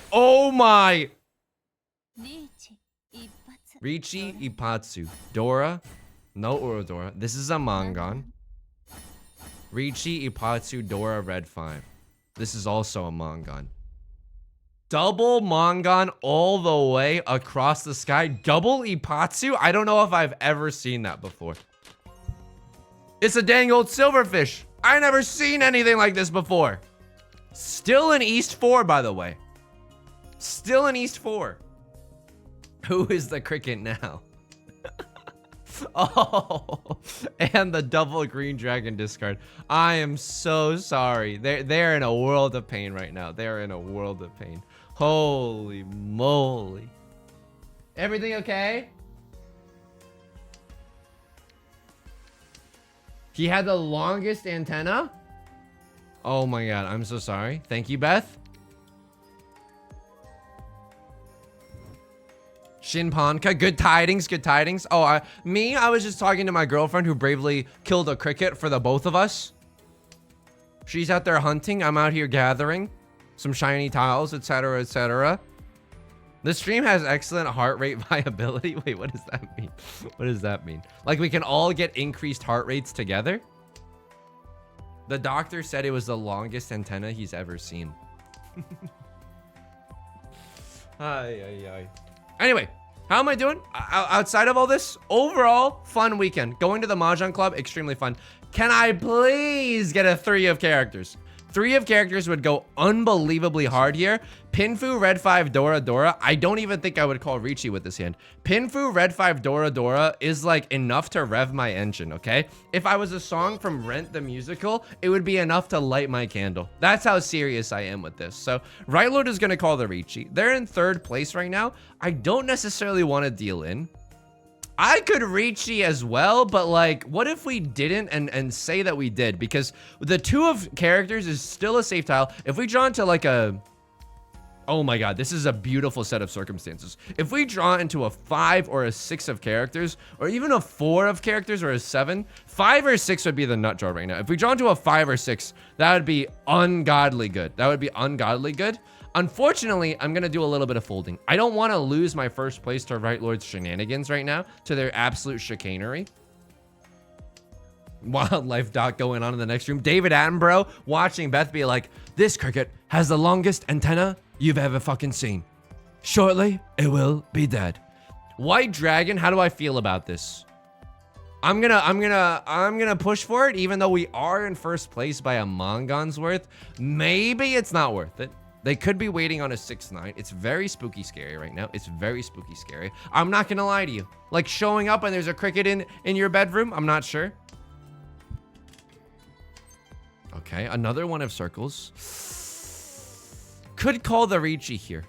Richi Ipatsu. Dora. No Urodora. This is a Mongon. Richi Ipatsu Dora Red 5. This is also a Mongon. Double Mongon all the way across the sky. Double Ipatsu? I don't know if I've ever seen that before. It's a dang old silverfish. I never seen anything like this before. Still in East 4, by the way. Still in East 4. Who is the cricket now? Oh, and the double green dragon discard. I am so sorry. They're in a world of pain right now. They're in a world of pain. Holy moly. Everything okay? He had the longest antenna? Oh my god, I'm so sorry. Thank you, Beth. Shinponka, good tidings, good tidings. Oh, I was just talking to my girlfriend who bravely killed a cricket for the both of us. She's out there hunting. I'm out here gathering some shiny tiles, etc., etc. The stream has excellent heart rate viability. Wait, what does that mean? What does that mean? Like we can all get increased heart rates together? The doctor said it was the longest antenna he's ever seen. Anyway, how am I doing? Outside of all this, overall, fun weekend. Going to the Mahjong Club, extremely fun. Can I please get a 3 of characters? 3 of characters would go unbelievably hard here. Pinfu, Red 5, Dora, Dora. I don't even think I would call Richi with this hand. Pinfu, Red 5, Dora, Dora is like enough to rev my engine, okay? If I was a song from Rent the Musical, it would be enough to light my candle. That's how serious I am with this. So, Right Lord is going to call the Richi. They're in 3rd place right now. I don't necessarily want to deal in. I could Richi as well, but like, what if we didn't and say that we did? Because the 2 of characters is still a safe tile. If we draw into like a... Oh my god, this is a beautiful set of circumstances. If we draw into a 5 or a 6 of characters, or even a 4 of characters or a 7, 5 or 6 would be the nut draw right now. If we draw into a 5 or 6, that would be ungodly good. That would be ungodly good. Unfortunately, I'm going to do a little bit of folding. I don't want to lose my first place to Right Lord's shenanigans right now, to their absolute chicanery. Wildlife doc going on in the next room. David Attenborough watching Beth be like, this cricket has the longest antenna you've ever fucking seen. Shortly, it will be dead. White Dragon, how do I feel about this? I'm gonna push for it, even though we are in first place by a Mongon's worth. Maybe it's not worth it. They could be waiting on a 6-9. It's very spooky scary right now. It's very spooky scary. I'm not gonna lie to you. Like showing up and there's a cricket in your bedroom, I'm not sure. Okay, another one of circles. could call the Ricci here.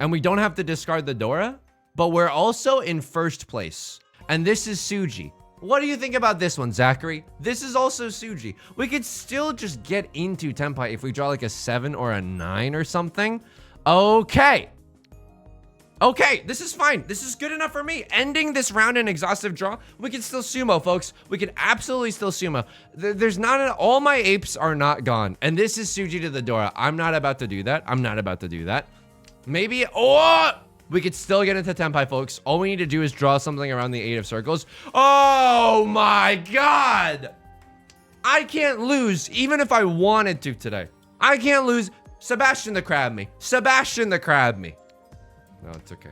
And we don't have to discard the Dora, but we're also in first place. And this is Suji. What do you think about this one, Zachary? This is also Suji. We could still just get into Tenpai if we draw like a 7 or a 9 or something. Okay. Okay, this is fine. This is good enough for me. Ending this round in exhaustive draw, we can still sumo, folks. We can absolutely still sumo. There's not all my apes are not gone. And this is Suji to the Dora. I'm not about to do that. I'm not about to do that. Maybe, we could still get into Tenpai, folks. All we need to do is draw something around the 8 of circles. Oh my God. I can't lose, even if I wanted to today. I can't lose. Sebastian the Crab me. Sebastian the Crab me. No, it's okay.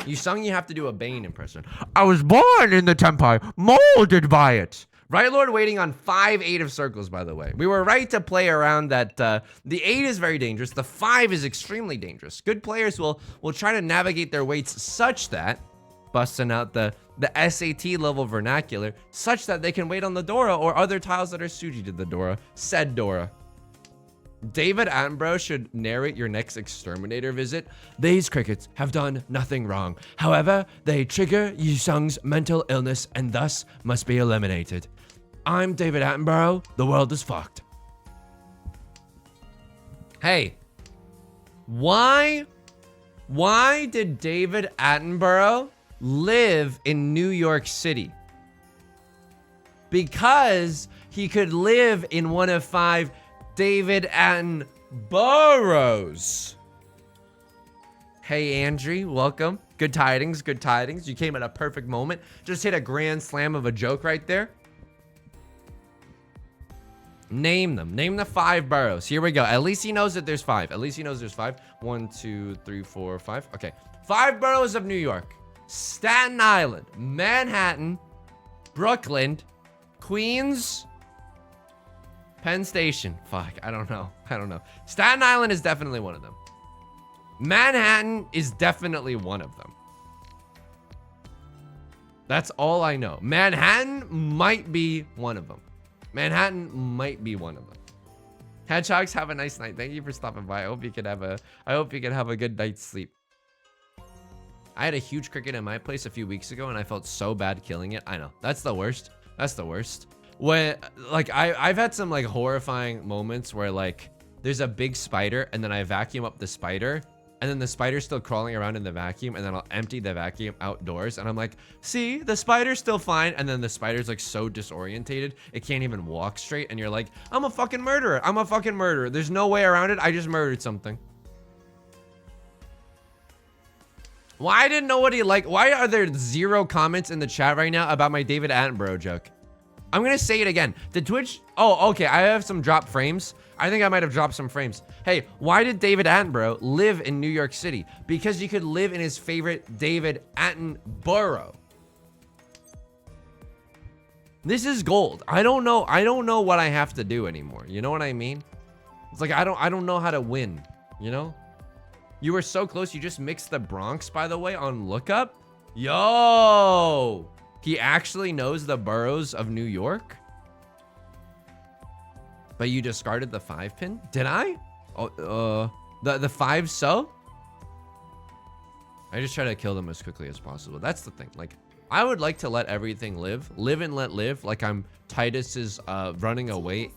You sung, you have to do a Bane impression. I was born in the Tenpai, molded by it. Right Lord waiting on 5 8 of circles, by the way. We were right to play around that. The 8 is very dangerous. The 5 is extremely dangerous. Good players will try to navigate their weights such that, busting out the SAT level vernacular, such that they can wait on the Dora or other tiles that are Suji to the Dora. Said Dora. David Attenborough should narrate your next exterminator visit. These crickets have done nothing wrong. However, they trigger Yu Sung's mental illness and thus must be eliminated. I'm David Attenborough. The world is fucked. Hey, why did David Attenborough live in New York City? Because he could live in one of 5 David Attenboroughs. Hey, Andrew, welcome. Good tidings, good tidings. You came at a perfect moment. Just hit a grand slam of a joke right there. Name them. Name the 5 boroughs. Here we go. At least he knows that there's 5. At least he knows there's 5. 1, 2, 3, 4, 5. Okay. 5 boroughs of New York. Staten Island, Manhattan, Brooklyn, Queens, Penn Station. Fuck, I don't know. Staten Island is definitely one of them. Manhattan is definitely one of them. That's all I know. Manhattan might be one of them. Hedgehogs, have a nice night. Thank you for stopping by. I hope you could have a good night's sleep. I had a huge cricket in my place a few weeks ago and I felt so bad killing it. I know. That's the worst. When like I've had some like horrifying moments where like there's a big spider and then I vacuum up the spider and then the spider's still crawling around in the vacuum and then I'll empty the vacuum outdoors and I'm like, see, the spider's still fine, and then the spider's like so disorientated it can't even walk straight and you're like, I'm a fucking murderer. There's no way around it. I just murdered something. Why didn't nobody why are there 0 comments in the chat right now about my David Attenborough joke? I'm gonna say it again. The Twitch, oh, okay, I have some drop frames. I think I might have dropped some frames. Hey, why did David Attenborough live in New York City? Because he could live in his favorite David Attenborough. This is gold. I don't know what I have to do anymore. You know what I mean? It's like, I don't know how to win, you know? You were so close. You just mixed the Bronx, by the way, on lookup. Yo! He actually knows the boroughs of New York? But you discarded the 5 pin? Did I? Oh, the 5 so? I just try to kill them as quickly as possible. That's the thing. Like, I would like to let everything live and let live. Like I'm Titus's running away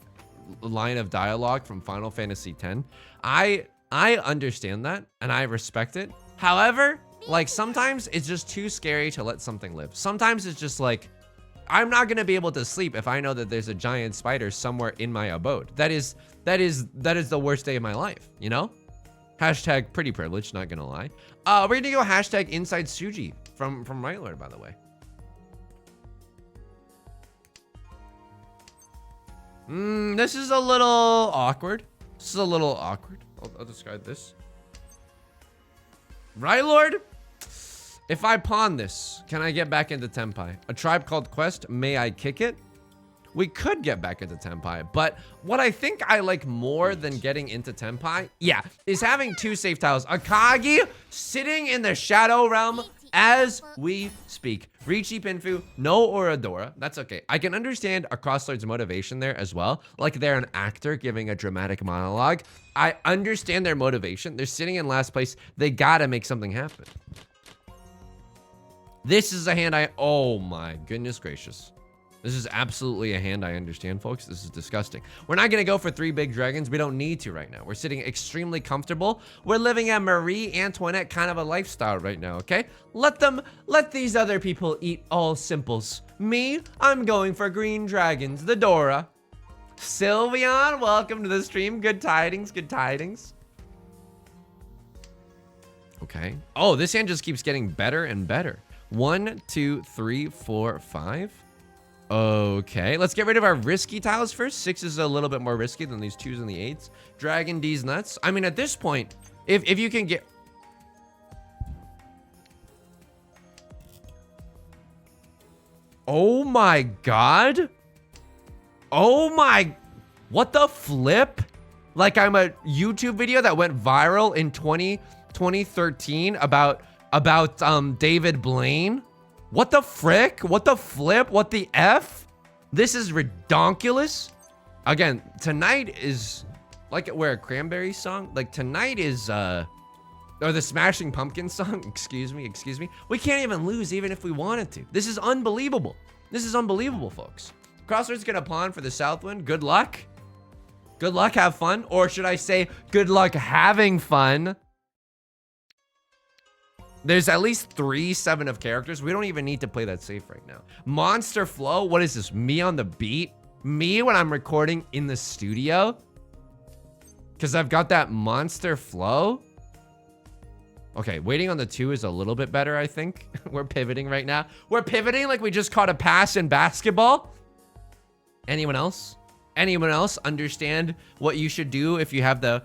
line of dialogue from Final Fantasy X. I understand that and I respect it. However, like sometimes it's just too scary to let something live. Sometimes it's just like, I'm not gonna be able to sleep if I know that there's a giant spider somewhere in my abode. That is the worst day of my life, you know? Hashtag pretty privileged, not gonna lie. We're gonna go hashtag inside Suji from Right Lord, by the way. This is a little awkward. I'll describe this. Right Lord? If I pawn this, can I get back into Tenpai? A tribe called Quest, may I kick it? We could get back into Tenpai, but what I think I like more than getting into Tenpai, yeah, is having 2 safe tiles. Akagi sitting in the Shadow Realm as we speak. Riichi Pinfu, no Oradora. That's okay. I can understand a Crosslord's motivation there as well. Like they're an actor giving a dramatic monologue. I understand their motivation. They're sitting in last place. They gotta make something happen. This is a hand oh my goodness gracious. This is absolutely a hand I understand, folks. This is disgusting. We're not going to go for 3 big dragons. We don't need to right now. We're sitting extremely comfortable. We're living a Marie Antoinette kind of a lifestyle right now, okay? Let these other people eat all simples. Me, I'm going for green dragons, the Dora. Sylveon, welcome to the stream. Good tidings, good tidings. Okay. Oh, this hand just keeps getting better and better. 1, 2, 3, 4, 5. Okay, let's get rid of our risky tiles first. 6 is a little bit more risky than these 2s and the 8s. Dragon D's nuts. I mean, at this point, if you can get... Oh my god. Oh my... What the flip? Like I'm a YouTube video that went viral in 2013 about David Blaine. What the frick? What the flip? What the F? This is redonkulous. Again, tonight is like we're a Cranberry song. Like tonight is or the Smashing Pumpkins song. Excuse me. We can't even lose even if we wanted to. This is unbelievable. This is unbelievable, folks. Crosslord's gonna pawn for the Southwind. Good luck. Good luck, have fun. Or should I say good luck having fun? There's at least 3 7 of characters. We don't even need to play that safe right now. Monster Flow. What is this? Me on the beat? Me when I'm recording in the studio? Because I've got that Monster Flow. Okay, waiting on the 2 is a little bit better, I think. We're pivoting right now. We're pivoting like we just caught a pass in basketball. Anyone else? Anyone else understand what you should do if you have the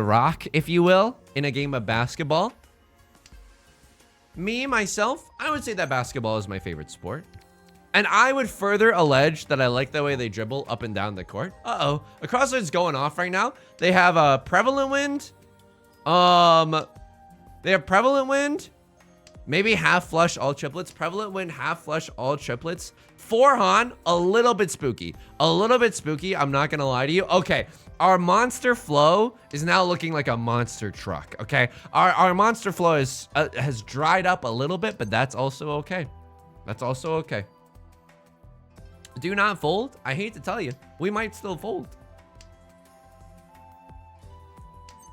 rock, if you will, in a game of basketball? Me, myself, I would say that basketball is my favorite sport. And I would further allege that I like the way they dribble up and down the court. Uh-oh. A Crosslord's going off right now. They have a Prevalent Wind. They have Prevalent Wind. Maybe half flush all triplets. Prevalent Wind, half flush all triplets. Forehand, a little bit spooky. A little bit spooky, I'm not gonna lie to you. Okay, our Monster Flow is now looking like a monster truck, okay? Our Monster Flow has dried up a little bit, but that's also okay. That's also okay. Do not fold. I hate to tell you, we might still fold.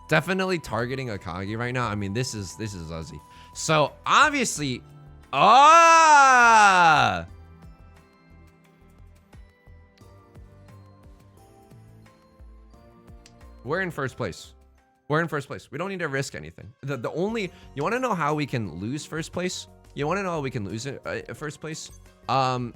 Definitely targeting Akagi right now. I mean, this is Uzzy. So obviously, we're in first place. We're in first place. We don't need to risk anything. The only, you want to know how we can lose first place? You want to know how we can lose first place?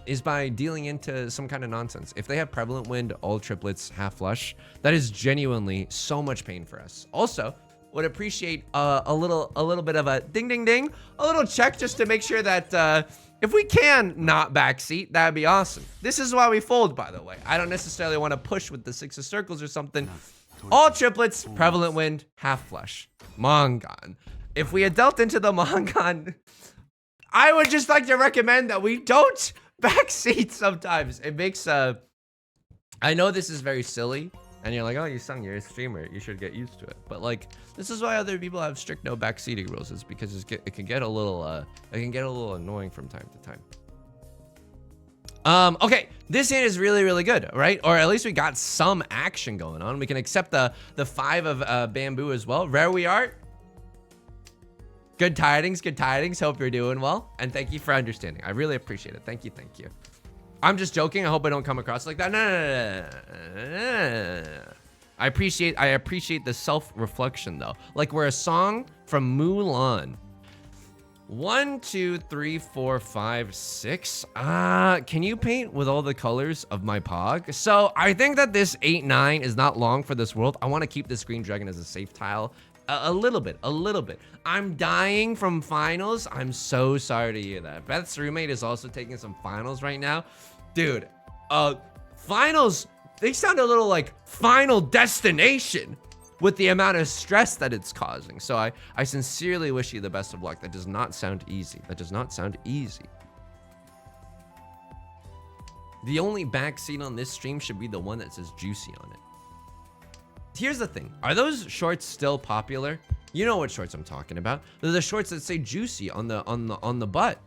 Is by dealing into some kind of nonsense. If they have Prevalent Wind, all triplets, half flush, that is genuinely so much pain for us. Also, would appreciate a little bit of a ding ding ding, a little check just to make sure that if we can not backseat, that'd be awesome. This is why we fold, by the way. I don't necessarily want to push with the 6 of circles or something. All triplets, Prevalent Wind, half flush, Mongon. If we had dealt into the Mongon, I would just like to recommend that we don't backseat sometimes. It makes, I know this is very silly, and you're like, oh, you're a streamer, you should get used to it. But like, this is why other people have strict no backseating rules, is because it can get a little annoying from time to time. Okay, this hand is really, really good, right? Or at least we got some action going on. We can accept the 5 of bamboo as well. Rare we are. Good tidings, good tidings. Hope you're doing well. And thank you for understanding. I really appreciate it. Thank you, thank you. I'm just joking. I hope I don't come across like that. No. I appreciate the self-reflection though. Like we're a song from Mulan. 1, 2, 3, 4, 5, 6. Can you paint with all the colors of my Pog? So I think that this 8, 9 is not long for this world. I want to keep this green dragon as a safe tile. A little bit. I'm dying from finals. I'm so sorry to hear that. Beth's roommate is also taking some finals right now. Dude, finals, they sound a little like Final Destination. with the amount of stress that it's causing. So I sincerely wish you the best of luck. That does not sound easy. That does not sound easy. The only backseat on this stream should be the one that says juicy on it. Here's the thing. Are those shorts still popular? You know what shorts I'm talking about. They're the shorts that say juicy on the butt.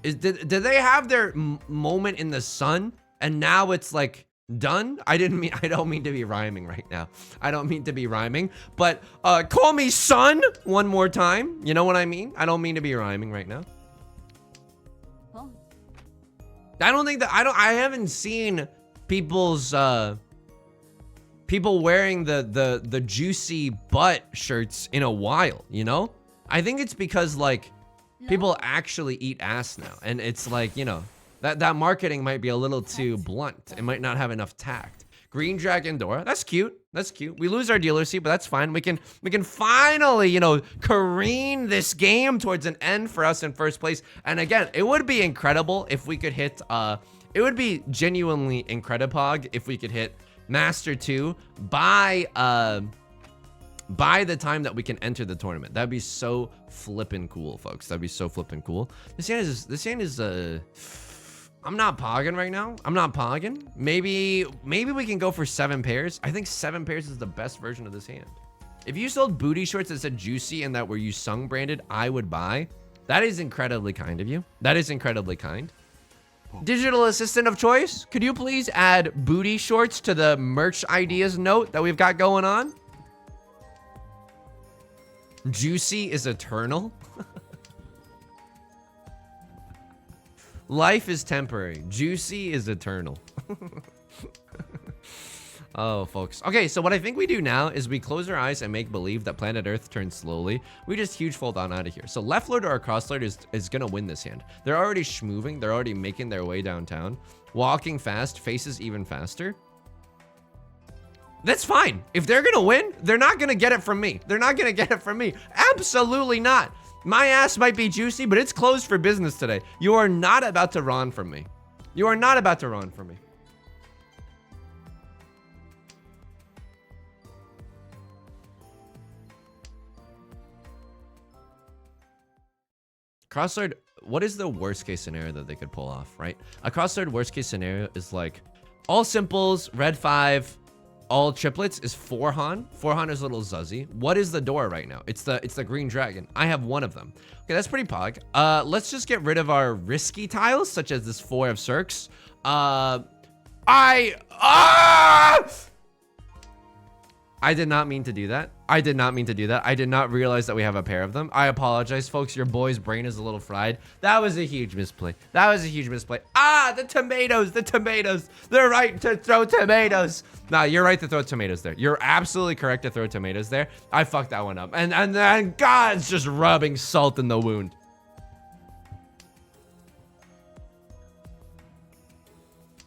Did they have their moment in the sun and now it's like done? I don't mean to be rhyming right now. I don't mean to be rhyming, but call me son one more time. You know what I mean? I don't mean to be rhyming right now. Oh. I don't think that I haven't seen people's people wearing the juicy butt shirts in a while, you know? I think it's because like people actually eat ass now, and it's like, you know, that marketing might be a little too blunt. It might not have enough tact. Green Dragon Dora, that's cute. That's cute. We lose our dealer seat, but that's fine. We can finally, you know, careen this game towards an end for us in first place. And again, it would be incredible if we could hit it would be genuinely incredipog if we could hit Master 2 by the time that we can enter the tournament. That'd be so flippin' cool, folks. That'd be so flippin' cool. This hand is I'm not pogging right now. I'm not pogging. Maybe we can go for 7 pairs. I think 7 pairs is the best version of this hand. If you sold booty shorts that said juicy and that were you sung branded, I would buy. That is incredibly kind of you. That is incredibly kind. Digital assistant of choice, could you please add booty shorts to the merch ideas note that we've got going on? Juicy is eternal. Life is temporary. Juicy is eternal. Oh, folks. Okay, so what I think we do now is we close our eyes and make believe that planet Earth turns slowly. We just huge fold on out of here. So left lord or cross lord is going to win this hand. They're already schmoving. They're already making their way downtown. Walking fast, faces even faster. That's fine. If they're going to win, they're not going to get it from me. They're not going to get it from me. Absolutely not. My ass might be juicy, but it's closed for business today. You are not about to run from me. You are not about to run from me. Crosslord, what is the worst case scenario that they could pull off, right? A crosslord worst case scenario is like all simples, red 5, all triplets is 4 Han. 4 Han is a little zuzzy. What is the door right now? It's the green dragon. I have one of them. Okay, that's pretty pog. Let's just get rid of our risky tiles, such as this 4 of Cirques. I did not mean to do that. I did not mean to do that. I did not realize that we have a pair of them. I apologize, folks. Your boy's brain is a little fried. That was a huge misplay. That was a huge misplay. Ah, the tomatoes, the tomatoes. They're right to throw tomatoes. Nah, you're right to throw tomatoes there. You're absolutely correct to throw tomatoes there. I fucked that one up. And then God's just rubbing salt in the wound.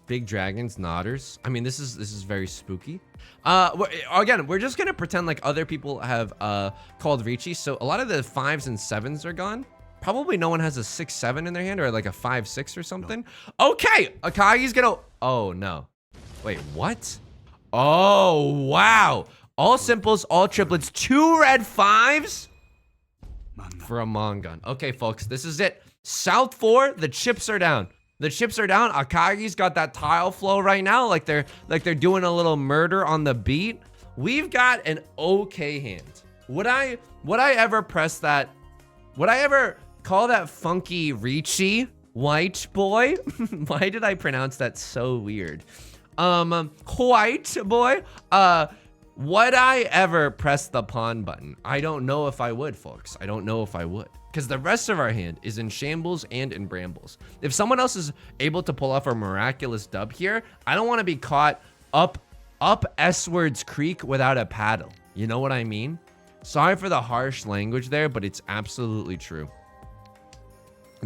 Big dragons, nodders. I mean, this is very spooky. Again, we're just gonna pretend like other people have called Ricci. So a lot of the 5s and 7s are gone. Probably no one has a 6-7 in their hand or like a 5-6 or something. No. Okay, Akagi's gonna. Oh no, wait, what? Oh wow! All simples, all triplets, 2 red 5s for a Mongun. Okay, folks, this is it. South 4, the chips are down. The chips are down. Akagi's got that tile flow right now, like they're doing a little murder on the beat. We've got an okay hand. Would I ever press that? Would I ever call that funky Ricci white boy? Why did I pronounce that so weird? White boy. Would I ever press the pawn button? I don't know if I would, folks. I don't know if I would. Because the rest of our hand is in shambles and in brambles. If someone else is able to pull off a miraculous dub here, I don't want to be caught up S-Words Creek without a paddle. You know what I mean? Sorry for the harsh language there, but it's absolutely true.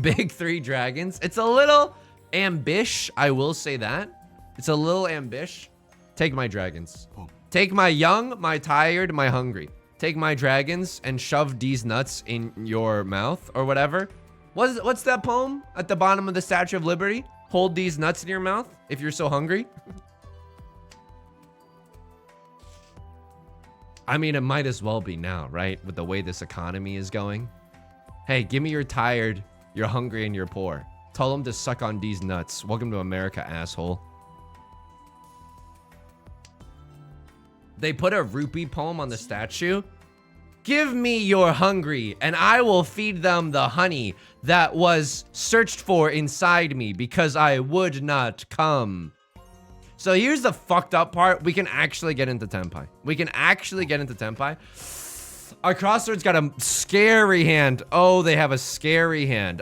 Big 3 dragons. It's a little ambish, I will say that. It's a little ambish. Take my dragons. Take my young, my tired, my hungry. Take my dragons and shove these nuts in your mouth or whatever. What's that poem at the bottom of the Statue of Liberty? Hold these nuts in your mouth if you're so hungry. I mean, it might as well be now, right? With the way this economy is going. Hey, give me you're tired, you're hungry, and you're poor. Tell them to suck on these nuts. Welcome to America, asshole. They put a rupee poem on the statue. Give me your hungry, and I will feed them the honey that was searched for inside me because I would not come. So here's the fucked up part. We can actually get into Tenpai. We can actually get into Tenpai. Our crossroads got a scary hand. Oh, they have a scary hand.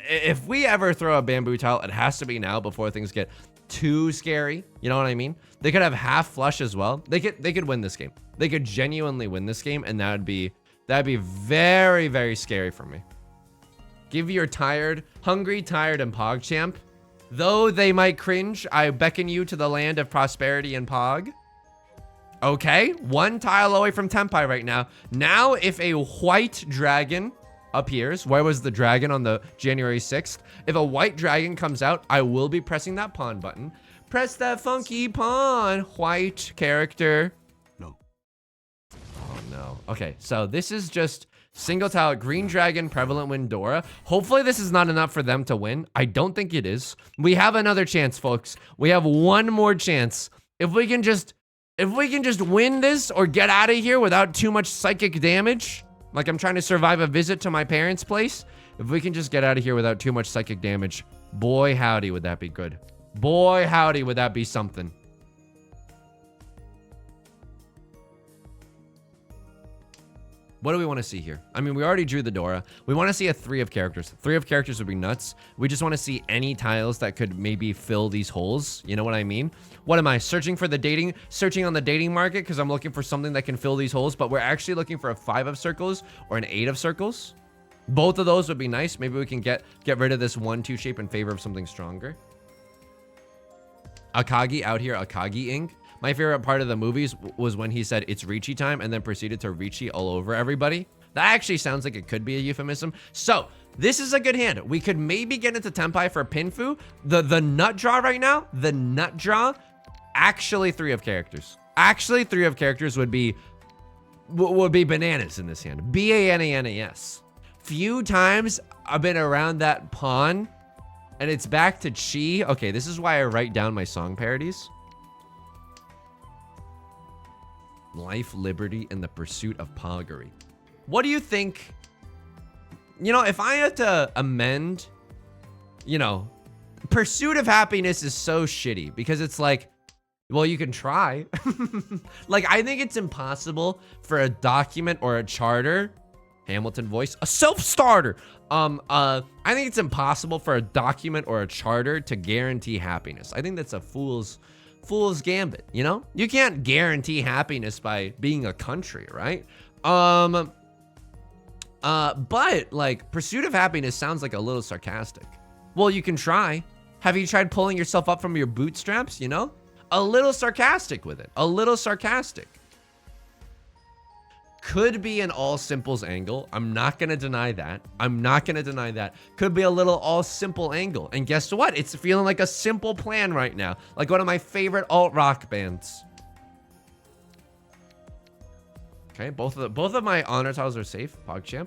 If we ever throw a bamboo tile, it has to be now before things get too scary. You know what I mean? They could have half flush as well. They could win this game. They could genuinely win this game, and that'd be very, very scary for me. Give your tired, hungry, tired, and PogChamp. Though they might cringe, I beckon you to the land of prosperity and Pog. Okay, one tile away from Tenpai right now. Now, if a white dragon appears, where was the dragon on the January 6th? If a white dragon comes out, I will be pressing that pawn button. Press that funky pawn, white character. No. Oh no. Okay, so this is just single tile, green dragon, prevalent win Dora. Hopefully this is not enough for them to win. I don't think it is. We have another chance, folks. We have one more chance. If we can just win this or get out of here without too much psychic damage, like I'm trying to survive a visit to my parents' place, if we can just get out of here without too much psychic damage, boy howdy would that be good. Boy howdy would that be something. What do we want to see here? I mean, we already drew the Dora. We want to see a 3 of characters. 3 of characters would be nuts. We just want to see any tiles that could maybe fill these holes. You know what I mean? What am I searching for searching on the dating market because I'm looking for something that can fill these holes, but we're actually looking for a 5 of circles or an 8 of circles. Both of those would be nice. Maybe we can get rid of this 1-2 shape in favor of something stronger. Akagi out here, Akagi ink. My favorite part of the movies was when he said it's Ricci time and then proceeded to Ricci all over everybody. That actually sounds like it could be a euphemism. So this is a good hand. We could maybe get into Tenpai for Pinfu. The nut draw right now, the nut draw, actually 3 of characters. Actually 3 of characters would be bananas in this hand. B-A-N-A-N-A-S. Few times I've been around that pawn and it's back to Chi. Okay, this is why I write down my song parodies. Life, liberty, and the pursuit of Poggery. What do you think? You know, if I had to amend, you know, pursuit of happiness is so shitty because it's like, well, you can try. Like, I think it's impossible for a document or a charter, Hamilton voice, a self-starter. I think it's impossible for a document or a charter to guarantee happiness. I think that's a fool's gambit, you know? You can't guarantee happiness by being a country, right? But like pursuit of happiness sounds like a little sarcastic. Well, you can try. Have you tried pulling yourself up from your bootstraps, you know? A little sarcastic with it. A little sarcastic. Could be an all simples angle. I'm not going to deny that. I'm not going to deny that. Could be a little all simple angle. And guess what? It's feeling like a simple plan right now. Like one of my favorite alt rock bands. Okay, both of my honor tiles are safe. PogChamp.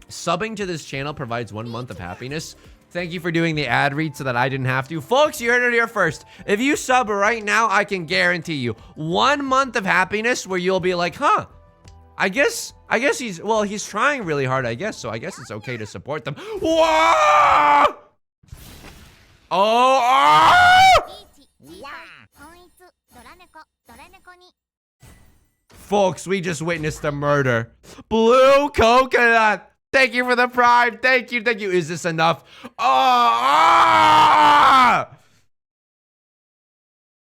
Subbing to this channel provides 1 month of happiness. Thank you for doing the ad read so that I didn't have to. Folks, you heard it here first. If you sub right now, I can guarantee you 1 month of happiness where you'll be like, huh, I guess he's trying really hard, I guess, so I guess it's okay to support them. Whoa! Folks, we just witnessed a murder. Blue coconut. Thank you for the prime. Thank you. Is this enough?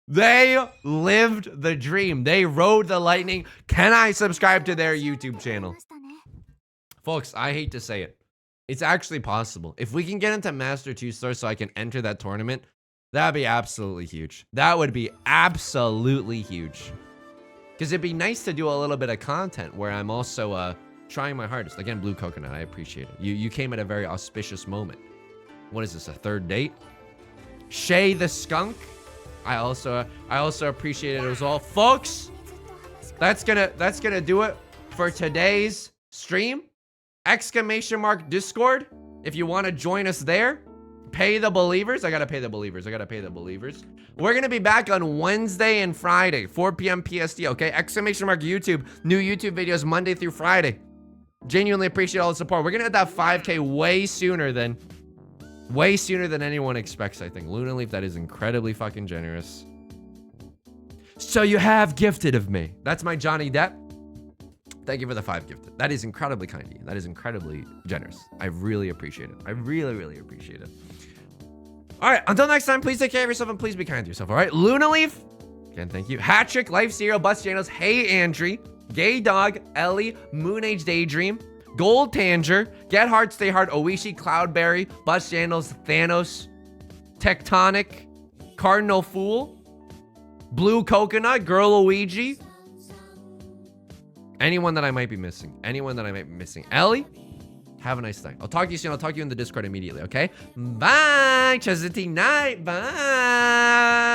They lived the dream. They rode the lightning. Can I subscribe to their YouTube channel? Folks, I hate to say it. It's actually possible. If we can get into Master 2-Star so I can enter that tournament, that'd be absolutely huge. That would be absolutely huge. Because it'd be nice to do a little bit of content where I'm also trying my hardest. Again, Blue Coconut, I appreciate it. You came at a very auspicious moment. What is this, a 3rd date? Shay the Skunk. I also appreciate it as well. Folks, That's gonna do it for today's stream. Exclamation mark Discord if you want to join us there. Pay the believers. I gotta pay the believers. We're gonna be back on Wednesday and Friday, 4 p.m. PST, okay? Exclamation mark YouTube. New YouTube videos Monday through Friday. Genuinely appreciate all the support. We're gonna hit that 5K way sooner than anyone expects, I think. Luna Leaf, that is incredibly fucking generous. So you have gifted of me. That's my Johnny Depp. Thank you for the 5 gifted. That is incredibly kind of you. That is incredibly generous. I really appreciate it. I really, really appreciate it. All right, until next time, please take care of yourself and please be kind to yourself, all right? Luna Leaf, again, thank you. Hattrick, Life Zero, Bust Channels, Hey Andry, Gay Dog, Ellie, Moon Age Daydream, Gold Tanger, Get Hard, Stay Hard, Oishi, Cloudberry, Bust Channels, Thanos, Tectonic, Cardinal Fool, Blue Coconut, Girl Luigi, anyone that I might be missing. Ellie, have a nice night. I'll talk to you soon. I'll talk to you in the Discord immediately, okay? Bye. Chesity night. Bye.